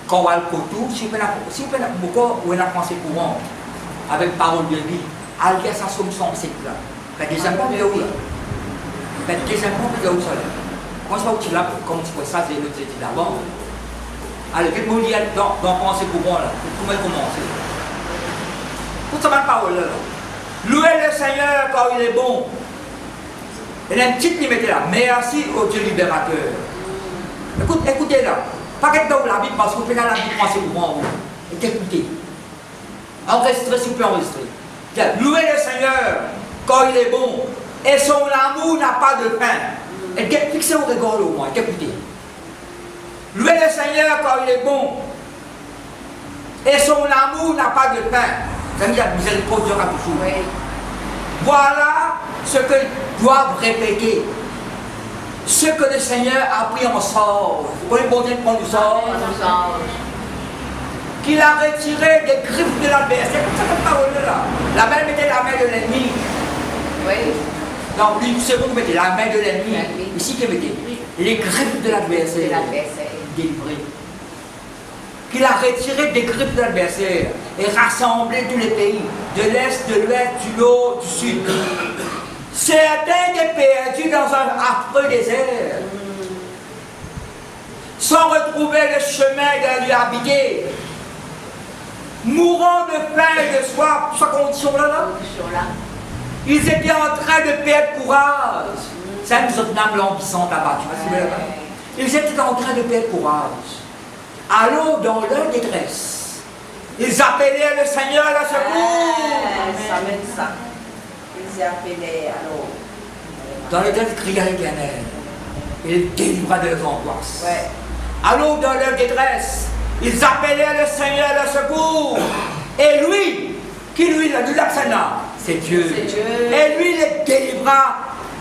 Quand on va le couteau, si vous faites beaucoup, vous avez pensé courant. Avec parole de vie, à lire sa somme 107 là. La deuxième fois, il est où là? La deuxième fois, il est où ça là? Comment ça, tu l'as, comme tu vois ça, c'est l'autre dit d'abord. Alors, qu'est-ce que vous dites dans pensée courant là? Comment commencer? Pour ça, ma parole là. Louez le Seigneur quand il est bon. Il y a une petite limite là. Merci au Dieu libérateur. Écoutez là. Pas qu'être dans la Bible parce que vous faites la Bible pensée courant. Écoutez. Enregistrez, s'il vous plaît, enregistrer. Louez le Seigneur quand il est bon. Et son amour n'a pas de fin. Et fixez au regard au moins, écoutez. Louez le Seigneur quand il est bon. Et son amour n'a pas de fin. Vous avez dit, la miséricorde durera toujours. Oui. Voilà ce que doivent répéter. Ce que le Seigneur a pris en sort. Vous connaissez bon Dieu prendre du sort. Qu'il a retiré des griffes de l'adversaire. C'est comme ça cette parole-là. La main mettait la main de l'ennemi. Oui. Donc, lui, c'est vous mettez la main de l'ennemi. Ici, qui mettez les griffes de l'adversaire. Délivré. Qu'il a retiré des griffes de l'adversaire et rassemblé tous les pays, de l'est, de l'ouest, du nord, du sud. Certains étaient perdus dans un affreux désert, sans retrouver le chemin d'un lieu habité, mourant de faim et de soif, toute sa condition là. Ils étaient en train de perdre courage. C'est une autre âme languissante là-bas, tu vois, ils étaient en train de perdre courage. Alors, dans leur détresse, ils appelaient le Seigneur à la secours. Ça. Ils appelaient alors. Dans le détresse, ils criaient à l'Éternel. Il délivra de leurs angoisses. Ouais. Alors, dans leur détresse, ils appelaient le Seigneur à la secours. Et lui, qui lui l'a dit l'accena, c'est Dieu. Et lui les délivra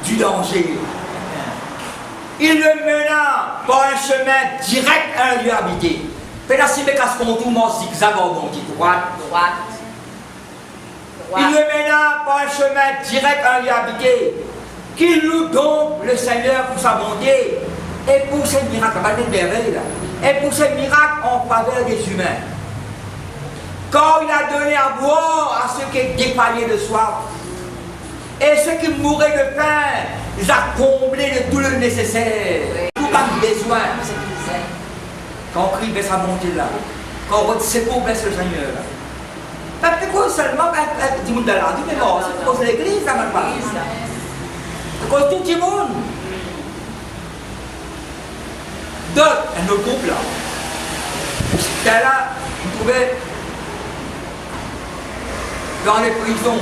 du danger. Il le mena par un chemin direct à un lieu habité. Pédasse avec ce qu'on tourne en zigzag en droite. Il le mena par un chemin direct à un lieu habité. Qu'il loue donc le Seigneur pour sa bonté et pour ses miracles. Et pour ses miracles en faveur des humains. Quand il a donné à boire à ceux qui étaient défaillés de soif. Et ceux qui mouraient de faim, ils ont comblé de tout le nécessaire. Tout pas de besoin. Quand on crie, baisse sa montée là. Quand on sait pour baisse le Seigneur là. Parce que quoi seulement, du monde de la vie, mais non, c'est pour l'église, ça ne va pas. C'est pour tout le monde. D'autres, un autre groupe là. C'était là, vous trouvez dans les prisons,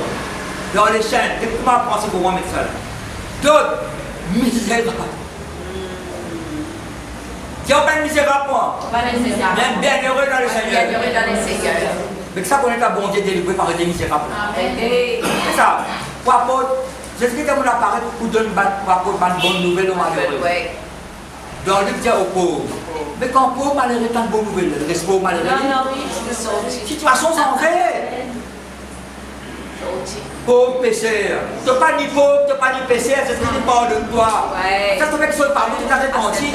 dans les chaînes, comment penser pour moi mettre ça là? D'autres, misérables. Si on pas misérable, moi, même bienheureux dans le Seigneur. Mais que ça qu'on est à bon Dieu délivré par des misérables. C'est ça. Pour apporter, c'est ce qui est mon appareil pour donner une bonne nouvelle au malheureux. Dans le dire aux pauvres. Mais quand pauvre malheureux, tant de bonnes nouvelles, il reste pauvre malheureux. Situation sans fait. Pauvre pécheur. Tu n'es pas ni pauvre, tu n'es pas ni pécheur, c'est ce que tu pardonnes-toi. Ça, c'est fait que sur le pardon, tu t'as répandu.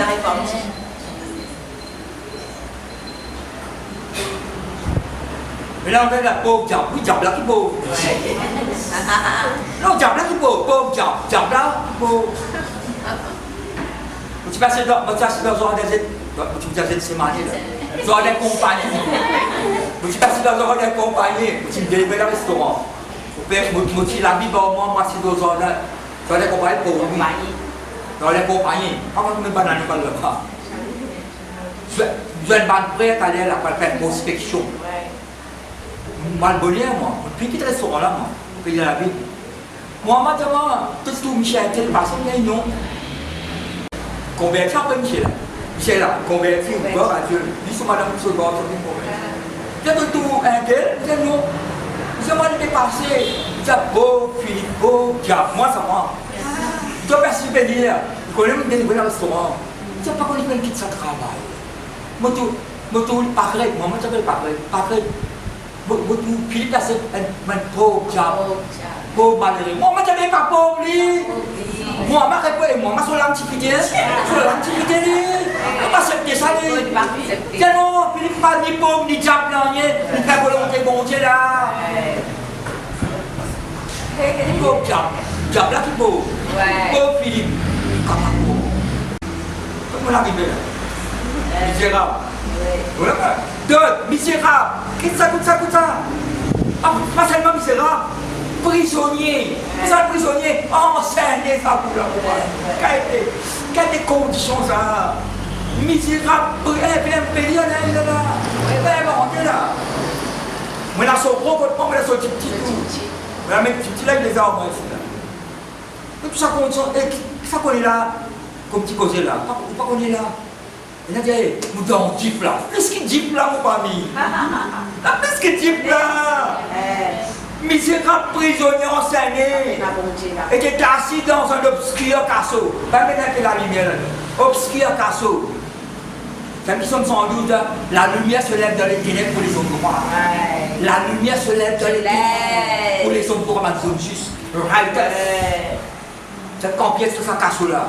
Mais là, on fait la pauvre diable. Oui, diable là qui pauvre. Non, diable là qui pauvre. Pauvre diable. Diable là qui pauvre. Tu passes dans des semaines là. Dans des compagnies. Tu passes dans des compagnies. Tu me délivres dans le restaurant. Tu la Bible au moins, moi, c'est dans des compagnies pour lui. Dans les compagnies. Comment tu me bananes là-bas? Je vais me prêt à aller là pour faire une prospection. Malbonnier, moi. Puis qui est restaurant là, moi. Pays de la Bible. Moi, maintenant, tout ce que Michel a été passé, il y a une nom. Converti après Michel. Michel là, converti, gloire à Dieu. Lui, c'est madame qui se bat, c'est une converti. Il y a tout un tel, il y a un nom. Je m'en ai dépassé. Il y a beau, Philippe, beau, diable. Moi, ça va. Je dois pas subvenir. Je connais même délivrer dans le restaurant. Je ne sais pas qu'on est quitte sa travail. Moi, tout pareil. Moi, je m'appelle pareil. Philippe, c'est un pauvre diable. Pauvre malheureux. Moi, je ne pas pauvre, lui. Moi, je suis l'antiquité. Je suis l'antiquité, lui. Je ne pas accepter ça, lui. C'est non, Philippe, pas ni pauvre, ni diable, ni rien. Il fait volonté, bon Dieu, là. Pauvre diable. Diable, là, qui pauvre. Pauvre Philippe. Comment l'arriver là? Misérable. Voilà. D'autres, misérables. Qu'est-ce que ça coûte ça? Ah, pas seulement misérable. Prisonnier. Ça, prisonnier. Enseigné ça pour la pauvre. Quelles des conditions ça? Misérable. Bien payé là. Bien là. Mais là, son gros côté, mais là, son petit tout. Mais là, mes petits là, il les a au moins ici là. Tout ça qu'on est là, comme petit causé là, pas qu'on est là. Il a dit, nous dans Jeep là. Qu'est-ce qu'il Jeep là, mon ami? Qu'est-ce qu'il Jeep là? Misérable prisonnier enseigné. Était assis dans un obscur casseau. Pas maintenant que la lumière. Obscur casseau. Quand ils sont sans doute, la lumière se lève dans les ténèbres pour les hommes droits. La lumière se lève dans les ténèbres pour les hommes droits, ma zone juste. Cette campiette sur sa casseau là.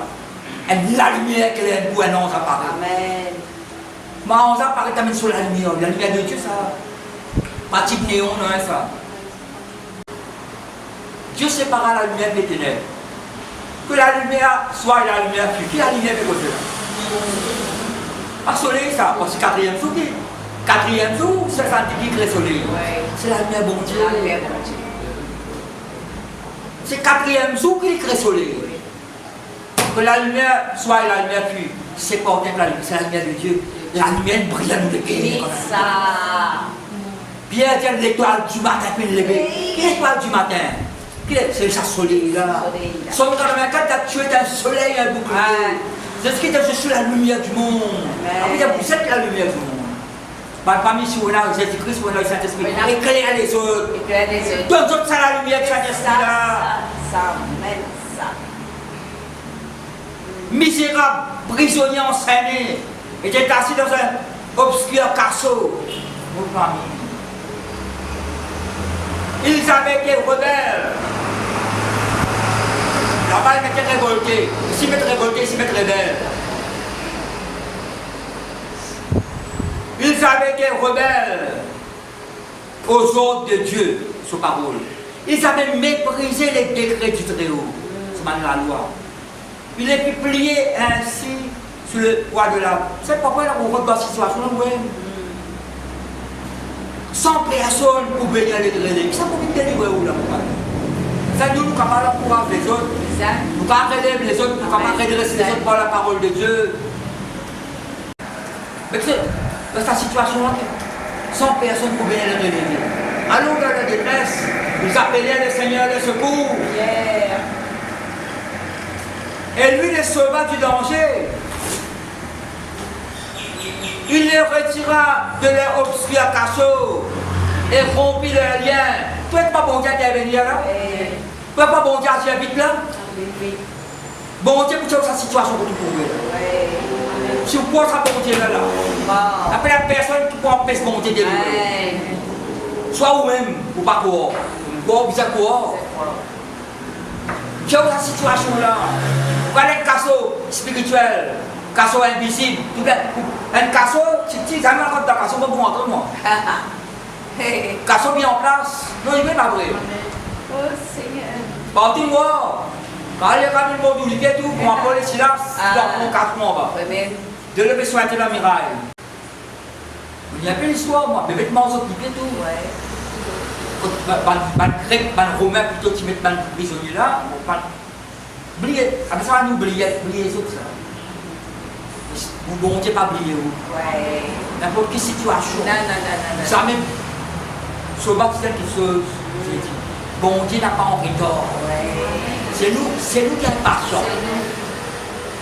La lumière qu'elle est pour un ange apparaît. Amen. Mais un ange apparaît quand même sur la lumière de Dieu, ça. Pas type néon, non, ça. Dieu sépara la lumière des ténèbres. Que la lumière soit la lumière fut. Qui la lumière fait côté là? Pas soleil, ça. C'est le quatrième jour. Quatrième jour, c'est le qui crée soleil. C'est la lumière bon Dieu. C'est le quatrième jour qu'il crée soleil. Que la lumière soit la lumière fut. C'est pas la lumière, c'est la lumière de Dieu. La lumière brille à nous de guérir. C'est ça. Pierre tient l'étoile du matin, puis le lever. Quelle étoile du matin? C'est le soleil là. Son 84 a tué un soleil, un bouclier. C'est ce qui était sur la lumière du monde. Vous êtes la lumière du monde. Parmi si on a Jésus-Christ, on a le Saint-Esprit. Éclaire les autres. Donne autres ça la lumière du Saint-Esprit là. Misérable, prisonnier enseigné, était assis dans un obscur casseau. Ils avaient été rebelles. Là-bas, ils m'étaient révoltés. Ici, ils m'étaient révoltés, ici, ils m'étaient rebelles. Ils avaient été rebelles aux ordres de Dieu, sous parole. Ils avaient méprisé les décrets du Très-Haut, c'est la loi. Il est pu plier ainsi sur le poids de la. C'est pourquoi on voit dans cette situation là, sans personne pour bénir les délais. Ça peut bien délivrer où là, ça nous capables de pouvoir les autres. Nous capables de les autres, nous capables de redresser les autres par la parole de Dieu. Mais dans cette situation là, sans personne pour bénir les délais. Alors dans la détresse, nous appelions le Seigneur de secours. Et lui les sauva du danger. Il les retira de leur obscur casseau et rompit leurs liens. Tu n'es pas bon Dieu qui est venu là? Tu n'es pas bon Dieu qui habite là? Bon Dieu pour cette situation que tu trouves là. Si vous pensez à bon Dieu là, après la personne qui peut empêcher bon Dieu de vivre. Soit vous-même ou pas quoi. Quoi, vous êtes quoi? Tu as cette situation là. Quel est le casseau spirituel, casseau invisible? Un casseau, si tu as un compte de casseau, on va rentrer moi. Casseau mis en place, non, il n'est pas vrai. Oh Seigneur. Partout moi, quand il y a quand même le monde où il y a tout, pour appeler les silences, dans mon casseau en bas. De lever sur la miraille. Il y a plein d'histoires, moi, mais vêtements occupés tout. Grec, romain plutôt qui mettent les prisonniers là. Oubliez, après ça, nous oubliez les autres. Vous bon Dieu pas oublier vous. N'importe quelle situation. Non. Ça même, sur baptême quelque chose, j'ai dit, bon Dieu n'a pas envie d'or. C'est nous qui sommes patients.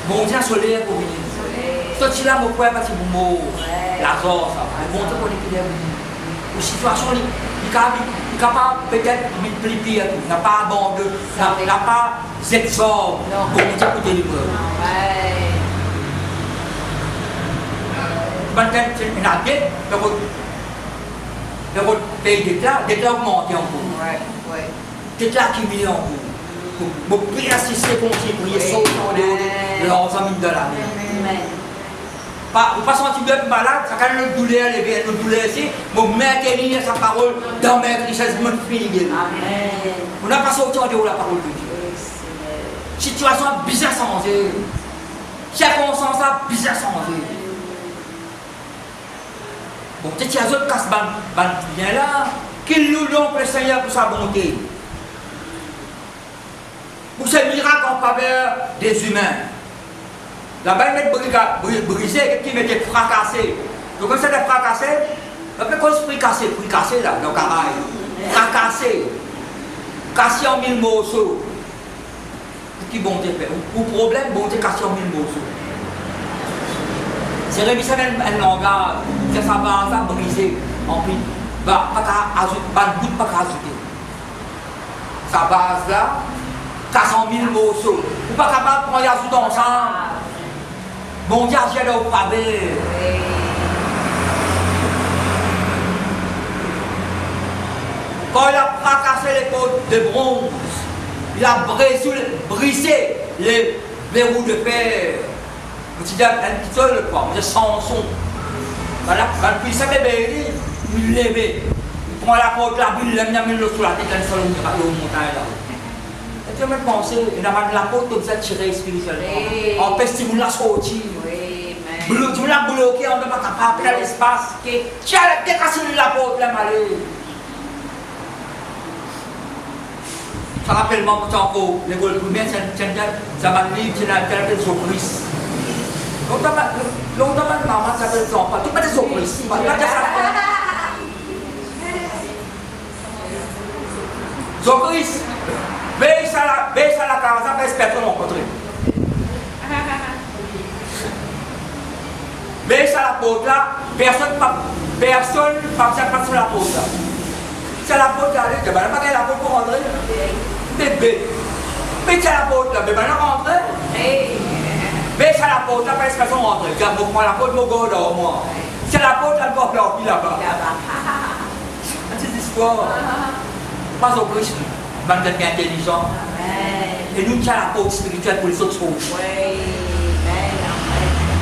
Bon Dieu a soleil pour venir. Toi tu l'as mon frère parce que vous mourrez. Lazare, ça. Bon Dieu pour l'équilibre. Une situation, il est capable peut-être de multiplier, il n'a pas abandonné, il n'a pas exorbe pour Dieu pour délivrer. Maintenant, il y a des votre pays d'éclat augmenté en vous. D'éclat qui vient en vous. Vous priez assister pour prier sauter leurs amis de la vie. Vous pas sentir bien malade, ça quand notre douleur, notre douleur ici, vous maintenir sa parole dans mes richesses, mon fini. Vous n'avez pas sorti en dehors de la parole de Dieu. Situation bizarre changée. Circonstance bizarre changée. Bon, peut-être qu'il y a d'autres casse bien là, qu'il loue donc le Seigneur pour sa bonté. Pour ses miracles en faveur des humains. Là-bas, ils mettent brisé, qui mettent fracassé. Donc, quand c'est fracassé, après, quand c'est fricassé là, dans le caraï, fracassé, cassé en 1000 morceaux. qui bon Dieu fait. Ou problème, bon Dieu casse en mille morceaux. C'est révisé un langage, c'est ça va briser en pile. Bah, pas qu'à ajouter, pas de pas qu'à ajouter. Sa base là, 400 000 morceaux. Ou pas capable de prendre ajouter ensemble. Bon Dieu, j'ai là au pavé. Quand il a fracassé les côtes de bronze, il a brisé les roues de fer. Il a un petit seul quoi, de Samson. Voilà, puis ça bébé, il lève. Il prend la côte, la bulle, il met l'eau sur la tête, il sur le montagne là. Et tu as même pensé, il a mis la côte comme ça tirée spirituellement. En peste, il l'a sorti. Tu l'as bloqué, on ne peut pas capable dans l'espace. Tu as décassé la côte, la malheur. Ça rappelle moi encore, l'école primaire, ça m'a dit que c'est la surprise. Longtemps, maman s'appelle son papa. Tu pas de surprise. Surprise. Baisse à la casa, baisse personne rencontrée. Baisse à la porte là, personne ne passe sur la porte là. C'est la porte là, tu vas pas la porte pour rentrer. Bébé. Baisse à la porte là, bébé, non rentrer. Baisse à la porte là, personne rentre. Tu vas prendre la porte, mon gars, au moins. C'est la porte là, le corps là-bas. C'est une histoire. Pas au plus. Bande intelligent. Et nous, tu as la porte spirituelle pour les autres choses.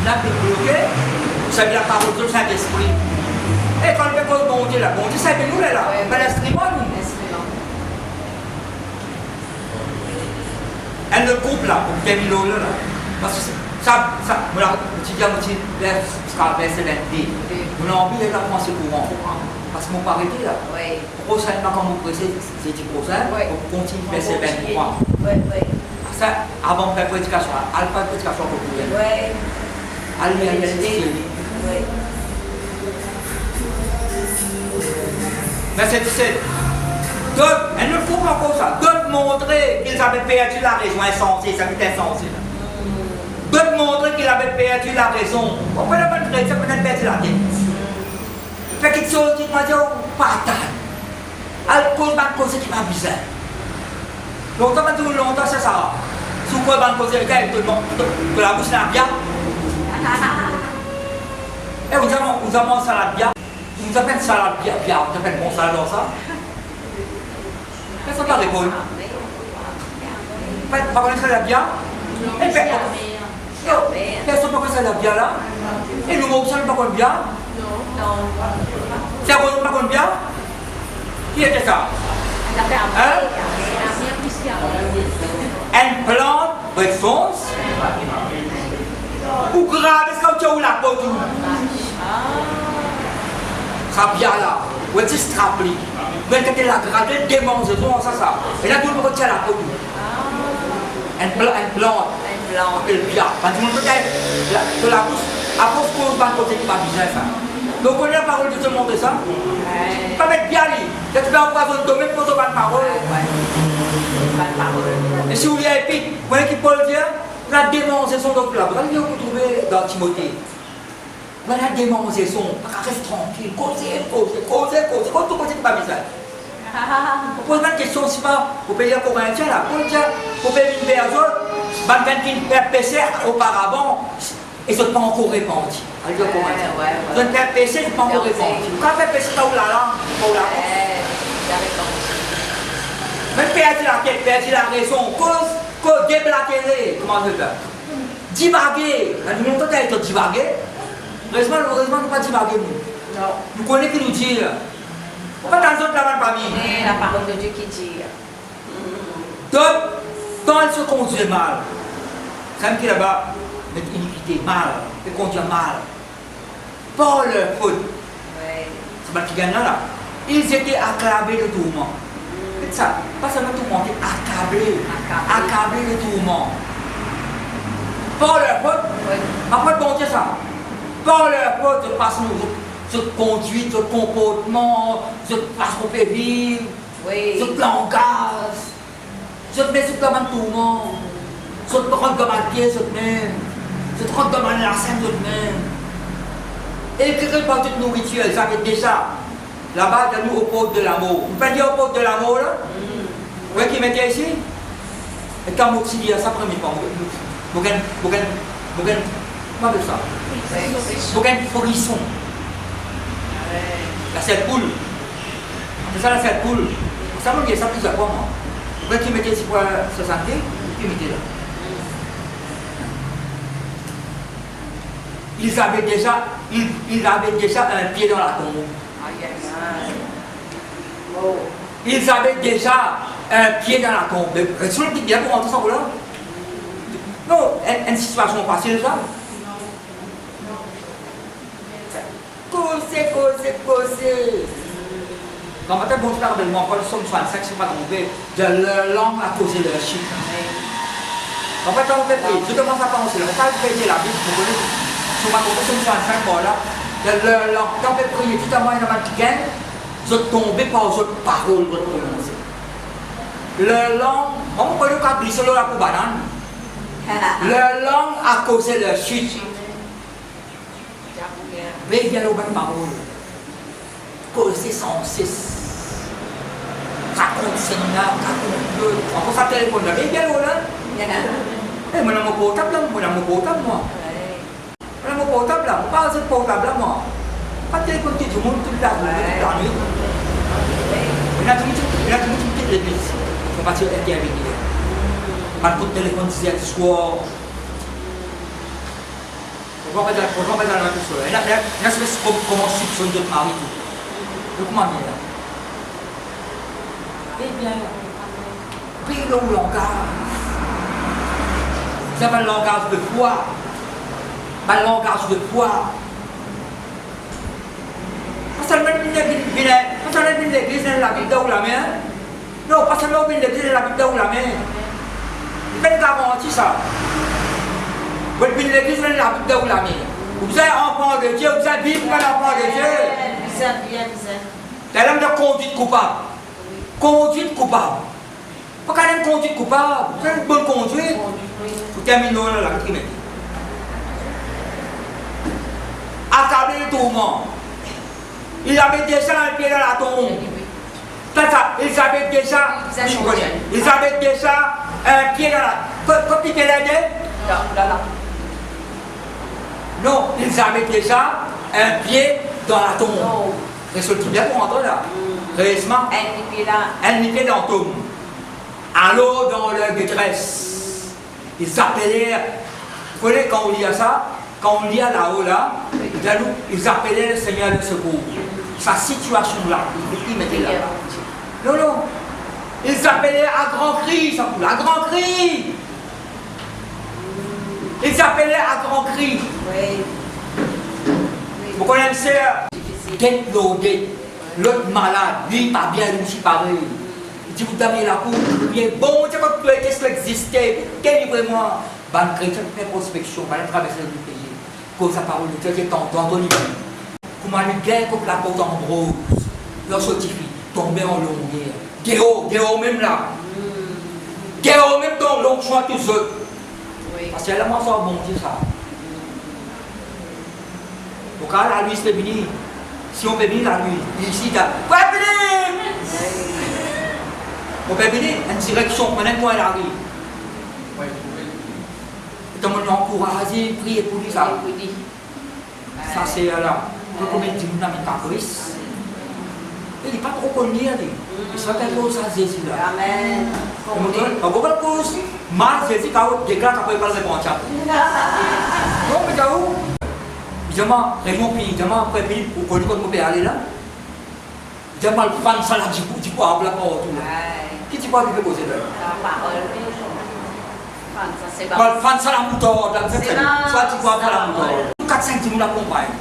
Là, tu es bloqué, ça veut la parole de Saint-Esprit. Et quand on peut bon Dieu là, bon Dieu, ça veut nous là, pas l'instrument. Elle le coupe là, pour bien mille là. Parce que ça, voilà, tu dis à mon petit, c'est l'ennemi. Mon envie est là, comment c'est courant. Parce que mon pas arrêté là. Prochainement, quand vous pressez, c'est du prochain, on continue de faire ses 23. Ça, avant de faire prédication, alpha prédication pour vous. Allez, Verset 17. Elle ne faut pas comme ça. De montrer qu'ils avaient perdu la raison insensée, ça veut dire insensé. De montrer qu'ils avaient perdu la raison. On peut la montrer, ça peut être perdu la tête. Fait quelque chose qui m'a dit, pas tant. Elle pose ma cause qui m'a bizarre. Longtemps, c'est ça. Si vous pouvez me poser le gars, tout le monde, que la bouche n'a bien. Et vous avez salade bien. Vous appelez salade bien, vous appelez bon salade dans ça. Personne ne répond. Pas connaître salade bien. Et personne ne connaît salade bien là. Et nous, on ne pas connaître bien. C'est un pas connaître bien. Qui était ça? Une plante avec fonce. Ou grave, est-ce que tu as la peau? Ça vient là, ou est-ce que tu te rappelles? Mais quand tu la gradée, démangeaison, ça. Et là, tout le monde tient la peau. Une plante. Elle vient. Quand tout le monde peut de la bouche, à cause qu'on va côté qui va bien ça. Donc, on a la parole de te montrer ça. Pas mettre bien lui. Tu vas empoisonner ton domaine pour te battre parole. Et si vous voulez épique, vous voyez qui Paul dit, la démonstration donc là, vous allez vous retrouver dans Timothée. Voilà la démonstration, reste tranquille, causez, quand tout côté pas bizarre. Vous posez une question, si pas, vous payez un Corinthien là, vous payez une personne, qui fait péché auparavant, et ils ne sont pas encore répandus. Allez, Corinthien. Ils ont fait péché, ils ne sont pas encore répandus. Quand vous faites péché, vous la même perdu la tête, perdu la raison, cause déblatérer, comment je fais? Divaguer. Nous avons tout été divaguer. Heureusement, nous ne pas divaguer. Nous connaissons qui nous dit. Pourquoi dans d'autres la famille? La parole de Dieu qui dit. Donc, quand elle se conduit mal, ça me dit là-bas, mais iniquité, mal, elle conduit mal. Pas leur faute. C'est pas qui gagne là. Ils étaient acclamés de tourment. C'est ça, pas seulement tourment, accabler de tourment. Par leur faute, après bon Dieu ça. Par leur faute, parce que notre conduite, notre comportement, notre façon qu'on peut vivre, notre langage, notre met sur le tourment. Saute prendre comme un pied, saute même. Saute prendre comme un larcin, saute même. Et écrire par toute nourriture, ils avaient déjà. Là-bas, dans nous, au pot de l'amour. Vous pouvez dire au pot de l'amour, là? Vous voyez qui mettait ici? Et quand vous dit ça, premier point, vous avez ça. Vous avez un frisson. La cette poule. C'est ça la cette poule. Ça veut dire ça plusieurs fois, moi. Vous voyez qui mettait ici pour se santé, qui mettait là. Ils avaient déjà un pied dans la tombe. Ils avaient déjà un pied dans la tombe. Sur le petit bien pour rentrer sans là. Non, une situation facile ça. Causer. Dans ma tête, bon, je parle de moi, quand le somme 65, c'est pas tombé, de leur langue à causer de la chute. En fait, quand on fait, je commence à penser, on va pas la Bible, vous connaissez, sur ma compte, somme 65, voilà, de leur langue, quand on fait prier, tout à l'heure, il y a un petit je tombé par votre parole, votre prononcé. Leur langue, on peut le cas glisser là pour banane. Leur langue a causé leur chute. Mais il y a le bonne parole. Causé sans cesse. Raconte Seigneur, raconte Dieu. On peut faire téléphone là. Mais il y a le là. Eh, mon amour portable là, mon amour portable moi. Mon amour portable là, on parle de portable là moi. Pas téléphone tout le monde, toute la nuit. Il y a tout le monde qui fait l'église. Il faut partir intervenir. Pas de téléphone hier soir. On va mettre dans la tout seul. Il y a ce que comment soupçonne de mari tout. Donc, comment dire? Eh bien, pile au langage. C'est un langage de foi. Un langage de foi. Pas seulement l'église dans la Bible ou la main. Non, pas seulement l'église dans la Bible ou la main. Il fait garantie ça. Vous êtes l'église dans la Bible ou la main. Vous êtes enfant de Dieu, vous êtes Bible comme enfant de Dieu. C'est l'homme de conduite coupable. Conduite coupable. Pas quand même conduite coupable. C'est une bonne conduite. Vous terminez la quatrième. Accabler le tourment. Il avait déjà un pied dans la tombe. Ils avaient déjà, ils avaient déjà un pied dans la tombe. Quand il était là, non, ils avaient déjà un pied dans la tombe. Résultat bien pour entendre là. Récemment, un pied dans la tombe. Alors, dans leur détresse, ils appelaient, vous voyez quand on lit ça, quand on lit là-haut là, ils appelaient le Seigneur de secours. Sa situation là, ils mettaient là. Non, non. Ils appelaient à grand cri, ça coule, à grand cri. Ils appelaient à grand cri. Oui. Vous connaissez, tête loadée, l'autre malade, lui pas bien, lui aussi pareil. Il dit, vous avez la cour, il est bon, tu vois que qu'est-ce qui existait, quel est vraiment. Ben, le chrétien fait prospection, va traverser le pays. Comme sa parole de Dieu qui est en ton niveau. Comment lui guerre contre la porte en rose, leur sortifie, tomber en longueur. Guéo même là. Guéo même dans l'ongle choix tous eux. Parce que là, moi, ça va bon Dieu ça. Donc là, la nuit, c'est fini. Si on peut venir la nuit, ici, tu as. On peut venir une direction, maintenant, elle arrive. Et tout le monde encouragé, prier pour lui, ça. Ça, c'est là. Combien de gens ont caprice? Il n'est pas trop connu. Il sera quelque chose à Jésus là. Amen. On va voir cause. Mal Jésus quand il déclare qu'il ne peut pas répondre. Non, mais où? Évidemment, réunion pays, évidemment, après pays, pour qu'on peut aller là. Évidemment, le fan, ça là, du coup, à la parole. Qui tu crois qu'il peut poser là? La parole. Le fan, ça la moutarde. Soit tu crois pas la moutarde. 4-5 10 000 l'accompagnent.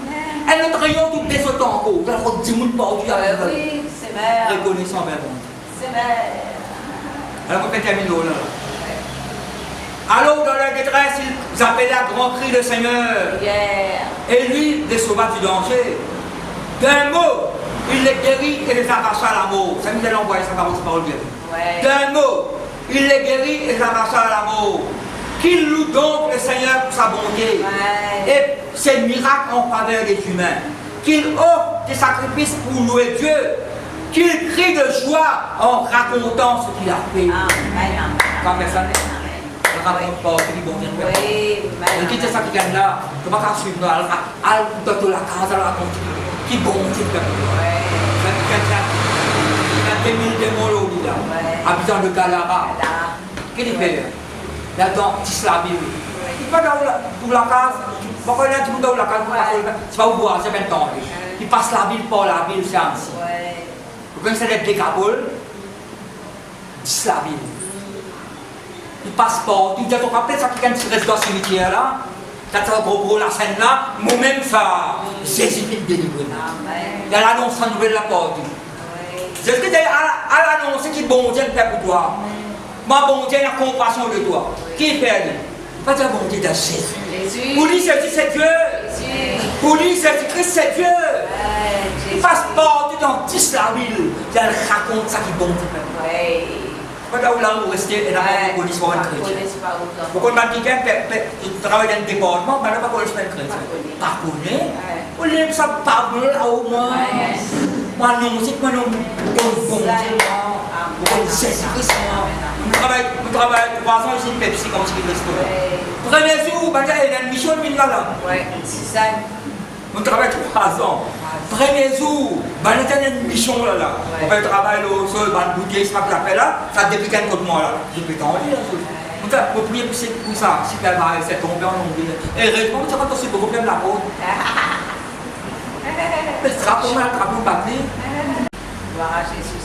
Elle notre rayon tout des autres en haut. Elle faut 10 000 par Dieu. Oui, c'est vrai. Reconnaissant vers bon. C'est vrai. Alors, on peut terminer là. Alors, dans leur détresse, ils appelaient à grand cri le Seigneur. Et lui, les sauva du danger. D'un mot, il les guérit et les arracha à la mort. Ça nous a envoyé sa parole bien. D'un mot, il les guérit et les arracha à la mort. qu'il loue donc le Seigneur pour sa bonté et ses miracles en faveur des humains, qu'il offre des sacrifices pour louer Dieu, qu'il crie de joie en racontant ce qu'il a fait. Quand personne ne raconte pas ce qu'il bon Dieu fait. Le qui est ça qui gagne là, je ne vais pas suivre, elle doit la case, elle raconte qui bon Dieu fait. Il y a des mille démons là, habitant de Galara. Qu'est-ce qu'il fait? Là-dedans, il la Bible. Il va dans la case, pourquoi il est dans la case, c'est pas où boire, c'est bien temps. Il passe la Bible par la Bible, c'est ainsi. Vous connaissez les décapoles? C'est la Bible. Il passe partout, il dit, on rappelle ça qui reste dans le cimetière là, quand ça gros la scène là, moi-même ça, Jésus est délivré. Il y a l'annonce en nouvelle la porte. C'est ce que tu as annoncé qui bon Dieu fait pour toi. Ma bon Dieu a compassion de toi. Qui fait? Pas de bon Dieu de Jésus. Pour lui, Jésus c'est Dieu. Pour lui, Jésus-Christ c'est Dieu. Il passe partout dans 10 la Bible. Il raconte ça qui bon Dieu fait. Pas là où là où rester et là où police pour un chrétien. Pourquoi m'a dit qu'il travaille dans le département, mais là pas police pour un chrétien. Pas connaît. On l'aime ça pas là au moins. Moi non, c'est moi non. Bon Dieu. Jésus-Christ. On travaille 3 ans ici de Pepsi comme si il restait. Premier jour, il y a une mission de là. C'est ça. On travaille 3 ans. Premier jour, il y a une mission là. On fait travail au sol, on bouteille, ça m'appelle là. Ça depuis quel côté moi là. Je peux t'en dire. On peut prier pour ça. Si elle va c'est tombé en anglais. Et heureusement, tu vas aussi beaucoup même la peau. Mais ce sera pour moi, le travail papier. Gloire à Jésus.